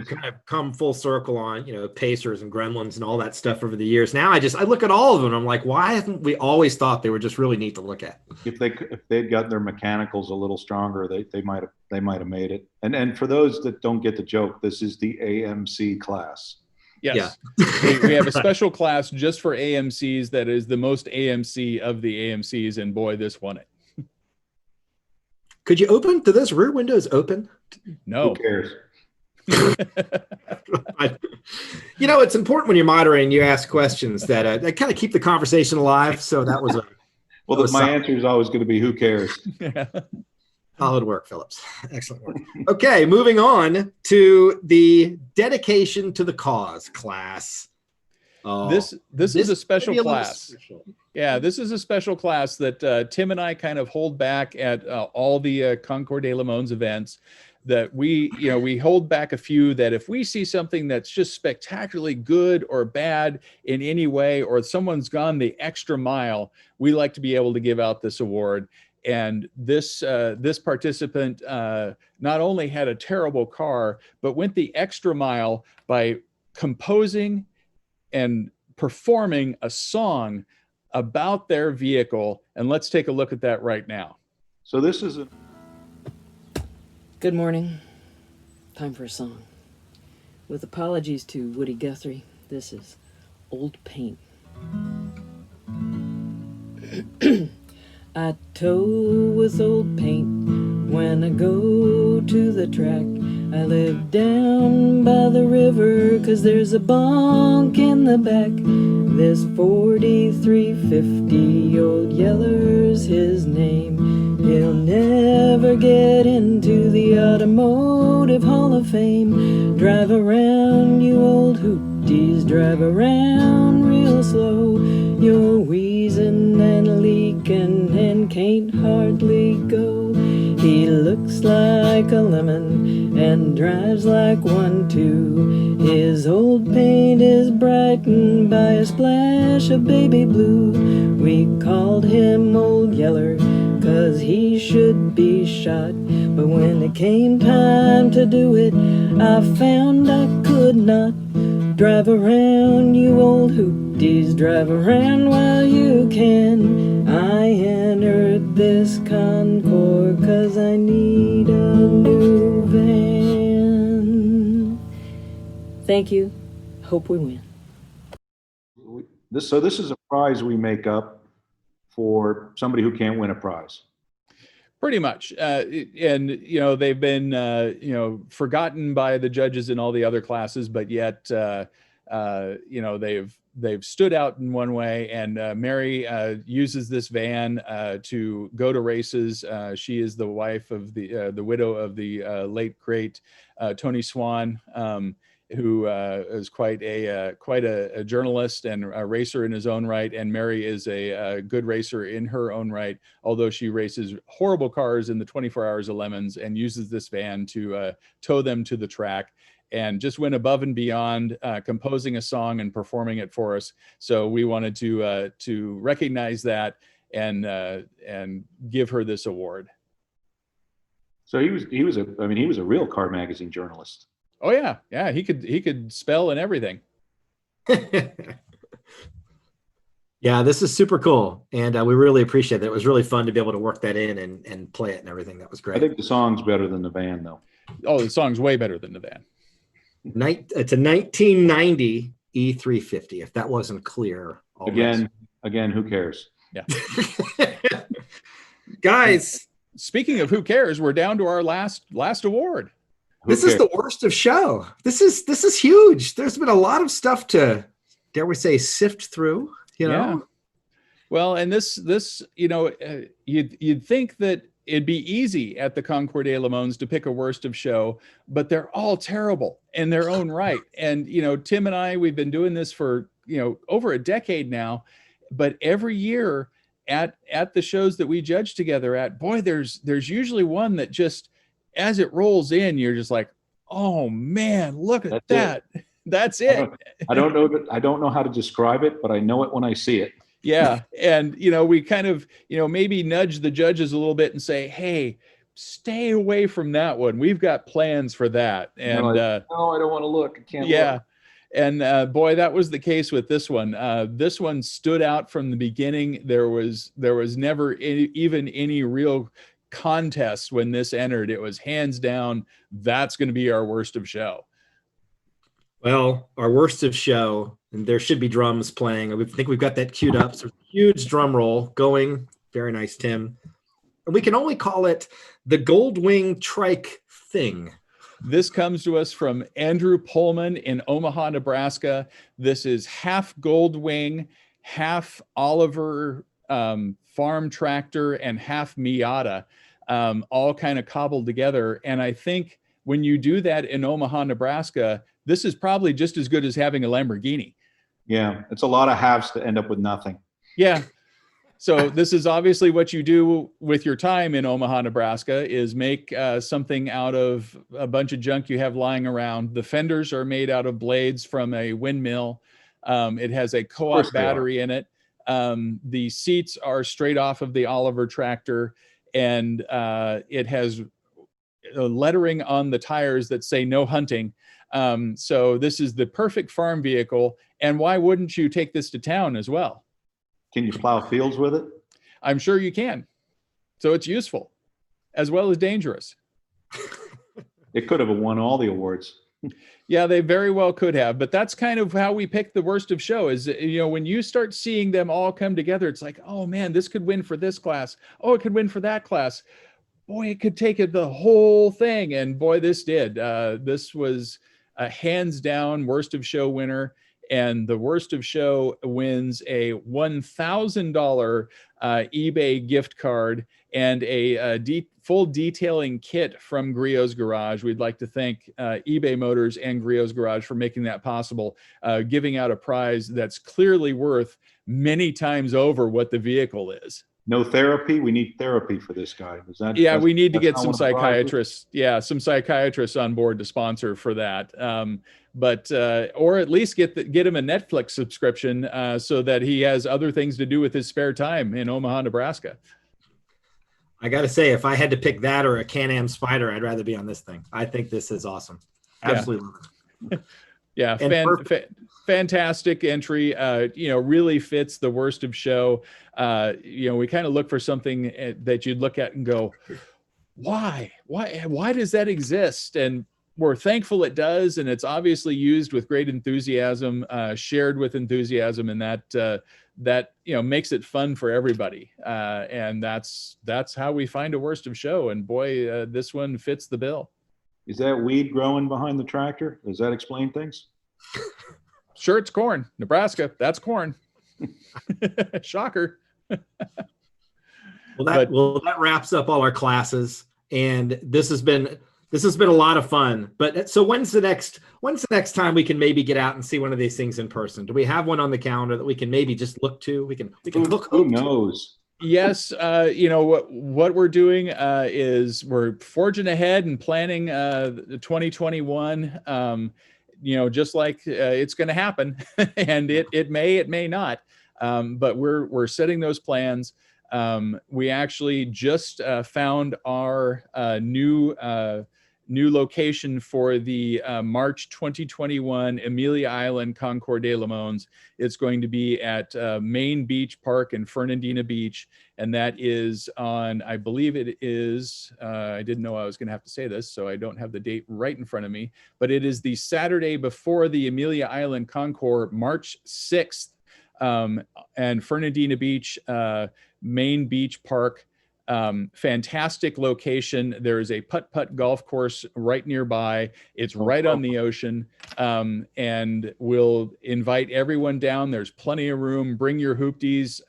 [SPEAKER 1] kind of come full circle on, Pacers and Gremlins and all that stuff over the years. Now I look at all of them and I'm like, why haven't we always thought they were just really neat to look at?
[SPEAKER 2] If they'd gotten their mechanicals a little stronger, they might have made it. And for those that don't get the joke, this is the AMC class.
[SPEAKER 3] Yes. Yeah. we have a special class just for AMCs that is the most AMC of the AMCs, and boy, this won it.
[SPEAKER 1] Could you open? Do those rear windows open?
[SPEAKER 3] No.
[SPEAKER 2] Who cares?
[SPEAKER 1] It's important when you're moderating, you ask questions that kind of keep the conversation alive. So that was
[SPEAKER 2] my answer is always going to be, who cares?
[SPEAKER 1] Solid work, Phillips. Excellent work. Okay, moving on to the dedication to the cause class.
[SPEAKER 3] This is a special class. Yeah, this is a special class that Tim and I kind of hold back at all the Concours de Le Mans events. That we hold back a few that if we see something that's just spectacularly good or bad in any way, or someone's gone the extra mile, we like to be able to give out this award. And this participant not only had a terrible car, but went the extra mile by composing and performing a song about their vehicle. And let's take a look at that right now.
[SPEAKER 2] So this is
[SPEAKER 4] Good morning. Time for a song. With apologies to Woody Guthrie, this is Old Paint. I tow with old paint when I go to the track. I live down by the river 'cause there's a bunk in the back. This 4350 Old Yeller's his name. He'll never get into the Automotive Hall of Fame. Drive around, you old hoopties, drive around real slow. You're wheezing and leaking and can't hardly go. He looks like a lemon and drives like one too. His old paint is brightened by a splash of baby blue. We called him Old Yeller 'cause he should be shot. But when it came time to do it, I found I could not. Drive around, you old hoopties, drive around while you can. I entered this Concours 'cause I need a new van. Thank you. Hope we win.
[SPEAKER 2] This is a prize we make up for somebody who can't win a prize.
[SPEAKER 3] Pretty much. And, they've been, forgotten by the judges in all the other classes, but yet you know, they've stood out in one way, and Mary uses this van to go to races. She is the wife of the widow of the late great Tony Swan, who is quite a journalist and a racer in his own right. And Mary is a good racer in her own right, although she races horrible cars in the 24 Hours of Lemons and uses this van to tow them to the track, and just went above and beyond, composing a song and performing it for us. So we wanted to recognize that and give her this award.
[SPEAKER 2] So he was a real car magazine journalist.
[SPEAKER 3] Oh yeah, he could spell and everything.
[SPEAKER 1] Yeah, this is super cool, and we really appreciate it. It was really fun to be able to work that in and play it and everything. That was great.
[SPEAKER 2] I think the song's better than the van, though.
[SPEAKER 3] Oh, the song's way better than the van.
[SPEAKER 1] It's a 1990 E350. If that wasn't clear,
[SPEAKER 2] already. Again, who cares?
[SPEAKER 3] Yeah,
[SPEAKER 1] guys.
[SPEAKER 3] Speaking of who cares, we're down to our last award.
[SPEAKER 1] This is the worst of show. This is huge. There's been a lot of stuff to, dare we say, sift through. You know.
[SPEAKER 3] Yeah. Well, and this, you know, you'd think that it'd be easy at the Concours des Le Mondes to pick a worst of show, but they're all terrible in their own right. And you know, Tim and I, we've been doing this for, you know, over a decade now. But every year at the shows that we judge together at, boy, there's usually one that just, as it rolls in, you're just like, oh man, look at that. That's it.
[SPEAKER 2] I don't know how to describe it, but I know it when I see it.
[SPEAKER 3] Yeah. And, you know, we kind of, you know, maybe nudge the judges a little bit and say, hey, stay away from that one. We've got plans for that. And
[SPEAKER 2] no, I don't want to look. I can't
[SPEAKER 3] yeah.
[SPEAKER 2] look.
[SPEAKER 3] And boy, that was the case with this one. This one stood out from the beginning. There was never even any real contest when this entered. It was hands down, that's going to be our worst of show.
[SPEAKER 1] Well, our worst of show, and there should be drums playing. I think we've got that queued up. So huge drum roll going. Very nice, Tim. And we can only call it the Gold Wing Trike Thing.
[SPEAKER 3] This comes to us from Andrew Pullman in Omaha, Nebraska. This is half Gold Wing, half Oliver farm tractor, and half Miata, all kind of cobbled together. And I think when you do that in Omaha, Nebraska, this is probably just as good as having a Lamborghini.
[SPEAKER 2] Yeah, it's a lot of halves to end up with nothing.
[SPEAKER 3] Yeah. So this is obviously what you do with your time in Omaha, Nebraska, is make something out of a bunch of junk you have lying around. The fenders are made out of blades from a windmill. It has a co-op battery in it. The seats are straight off of the Oliver tractor, and it has lettering on the tires that say no hunting. So this is the perfect farm vehicle. And why wouldn't you take this to town as well?
[SPEAKER 2] Can you plow fields with it?
[SPEAKER 3] I'm sure you can. So it's useful as well as dangerous.
[SPEAKER 2] It could have won all the awards.
[SPEAKER 3] Yeah, they very well could have, but that's kind of how we pick the worst of show is, you know, when you start seeing them all come together, it's like, oh man, this could win for this class. Oh, it could win for that class. Boy, it could take it the whole thing. And boy, this did. This was a hands down worst of show winner. And the worst of show wins a $1,000 eBay gift card and a full detailing kit from Griot's Garage. We'd like to thank eBay Motors and Griot's Garage for making that possible, giving out a prize that's clearly worth many times over what the vehicle is.
[SPEAKER 2] No therapy. We need therapy for this guy.
[SPEAKER 3] Yeah, we need to get some psychiatrists. Yeah, some psychiatrists on board to sponsor for that. But or at least get him a Netflix subscription so that he has other things to do with his spare time in Omaha, Nebraska.
[SPEAKER 1] I got to say, if I had to pick that or a Can-Am Spider, I'd rather be on this thing. I think this is awesome. Absolutely.
[SPEAKER 3] Yeah, fantastic entry. You know, really fits the worst of show. You know, we kind of look for something that you'd look at and go, why does that exist? And we're thankful it does. And it's obviously used with great enthusiasm, shared with enthusiasm. And that, you know, makes it fun for everybody. And that's how we find a worst of show. And boy, this one fits the bill.
[SPEAKER 2] Is that weed growing behind the tractor? Does that explain things?
[SPEAKER 3] sure, it's corn. Nebraska, that's corn. Shocker.
[SPEAKER 1] Well, that wraps up all our classes, and this has been a lot of fun. But so when's the next time we can maybe get out and see one of these things in person? Do we have one on the calendar that we can maybe just look to? We can look.
[SPEAKER 2] Who knows?
[SPEAKER 3] Yes, what we're doing is we're forging ahead and planning the 2021. Just like it's going to happen, and it may not. But we're setting those plans. We actually just found our new location for the March 2021 Amelia Island Concours de Le Mans. It's going to be at Main Beach Park in Fernandina Beach. And that is on, I believe it is, I didn't know I was going to have to say this, so I don't have the date right in front of me, but it is the Saturday before the Amelia Island Concours, March 6th, and Fernandina Beach, Main Beach Park. Fantastic location. There is a putt-putt golf course right nearby. It's right on the ocean. And we'll invite everyone down. There's plenty of room. Bring your hoopties.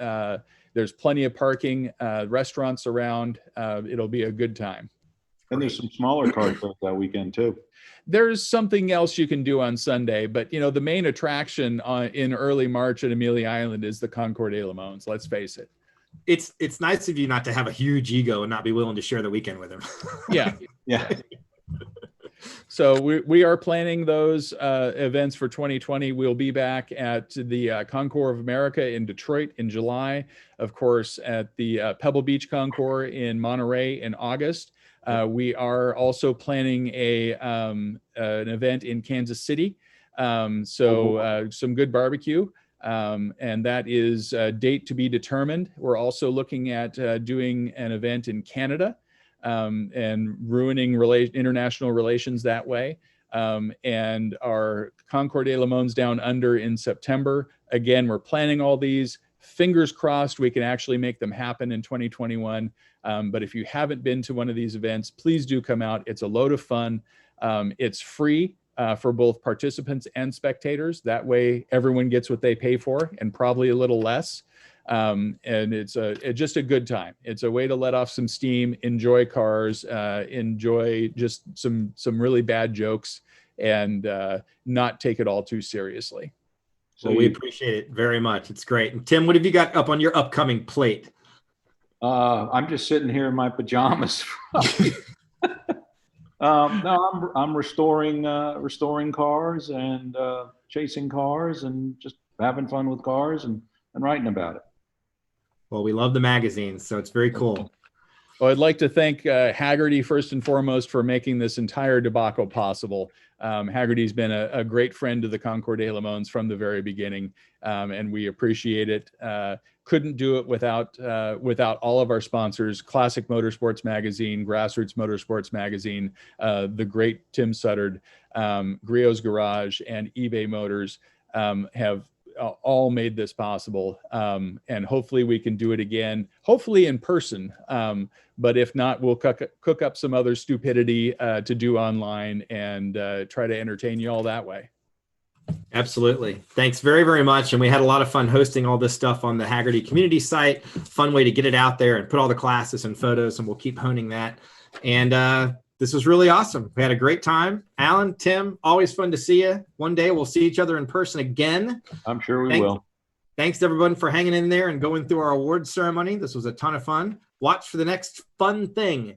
[SPEAKER 3] There's plenty of parking, restaurants around. It'll be a good time.
[SPEAKER 2] And there's some smaller cars that weekend too.
[SPEAKER 3] There's something else you can do on Sunday, but the main attraction in early March at Amelia Island is the Concours de Le Mans. Let's face it.
[SPEAKER 1] It's nice of you not to have a huge ego and not be willing to share the weekend with him.
[SPEAKER 3] Yeah.
[SPEAKER 2] Yeah.
[SPEAKER 3] So we are planning those events for 2020. We'll be back at the Concours of America in Detroit in July. Of course, at the Pebble Beach Concours in Monterey in August. We are also planning an event in Kansas City. Some good barbecue. And that is a date to be determined. We're also looking at doing an event in Canada and ruining international relations that way. And our Concours de Le Mans down under in September. Again, we're planning all these. Fingers crossed we can actually make them happen in 2021. But if you haven't been to one of these events, please do come out. It's a load of fun. It's free. For both participants and spectators. That way everyone gets what they pay for and probably a little less. And it's just a good time. It's a way to let off some steam, enjoy cars, enjoy just some really bad jokes, and not take it all too seriously.
[SPEAKER 1] So we appreciate it very much. It's great. And Tim, what have you got up on your upcoming plate?
[SPEAKER 2] I'm just sitting here in my pajamas. No, I'm restoring cars and chasing cars and just having fun with cars and writing about it.
[SPEAKER 1] Well, we love the magazines, so it's very cool.
[SPEAKER 3] Well, I'd like to thank Hagerty first and foremost for making this entire debacle possible. Hagerty's been a great friend to the Concours de Le Mans from the very beginning, and we appreciate it. Couldn't do it without all of our sponsors: Classic Motorsports Magazine, Grassroots Motorsports Magazine, the great Tim Suddard, Griot's Garage, and eBay Motors have all made this possible. And hopefully we can do it again, hopefully in person. But if not, we'll cook up some other stupidity to do online and try to entertain you all that way.
[SPEAKER 1] Absolutely. Thanks very, very much. And we had a lot of fun hosting all this stuff on the Hagerty community site. Fun way to get it out there and put all the classes and photos, and we'll keep honing that. And this was really awesome. We had a great time. Alan, Tim, always fun to see you. One day we'll see each other in person again.
[SPEAKER 2] I'm sure we will.
[SPEAKER 1] Thanks to everyone for hanging in there and going through our awards ceremony. This was a ton of fun. Watch for the next fun thing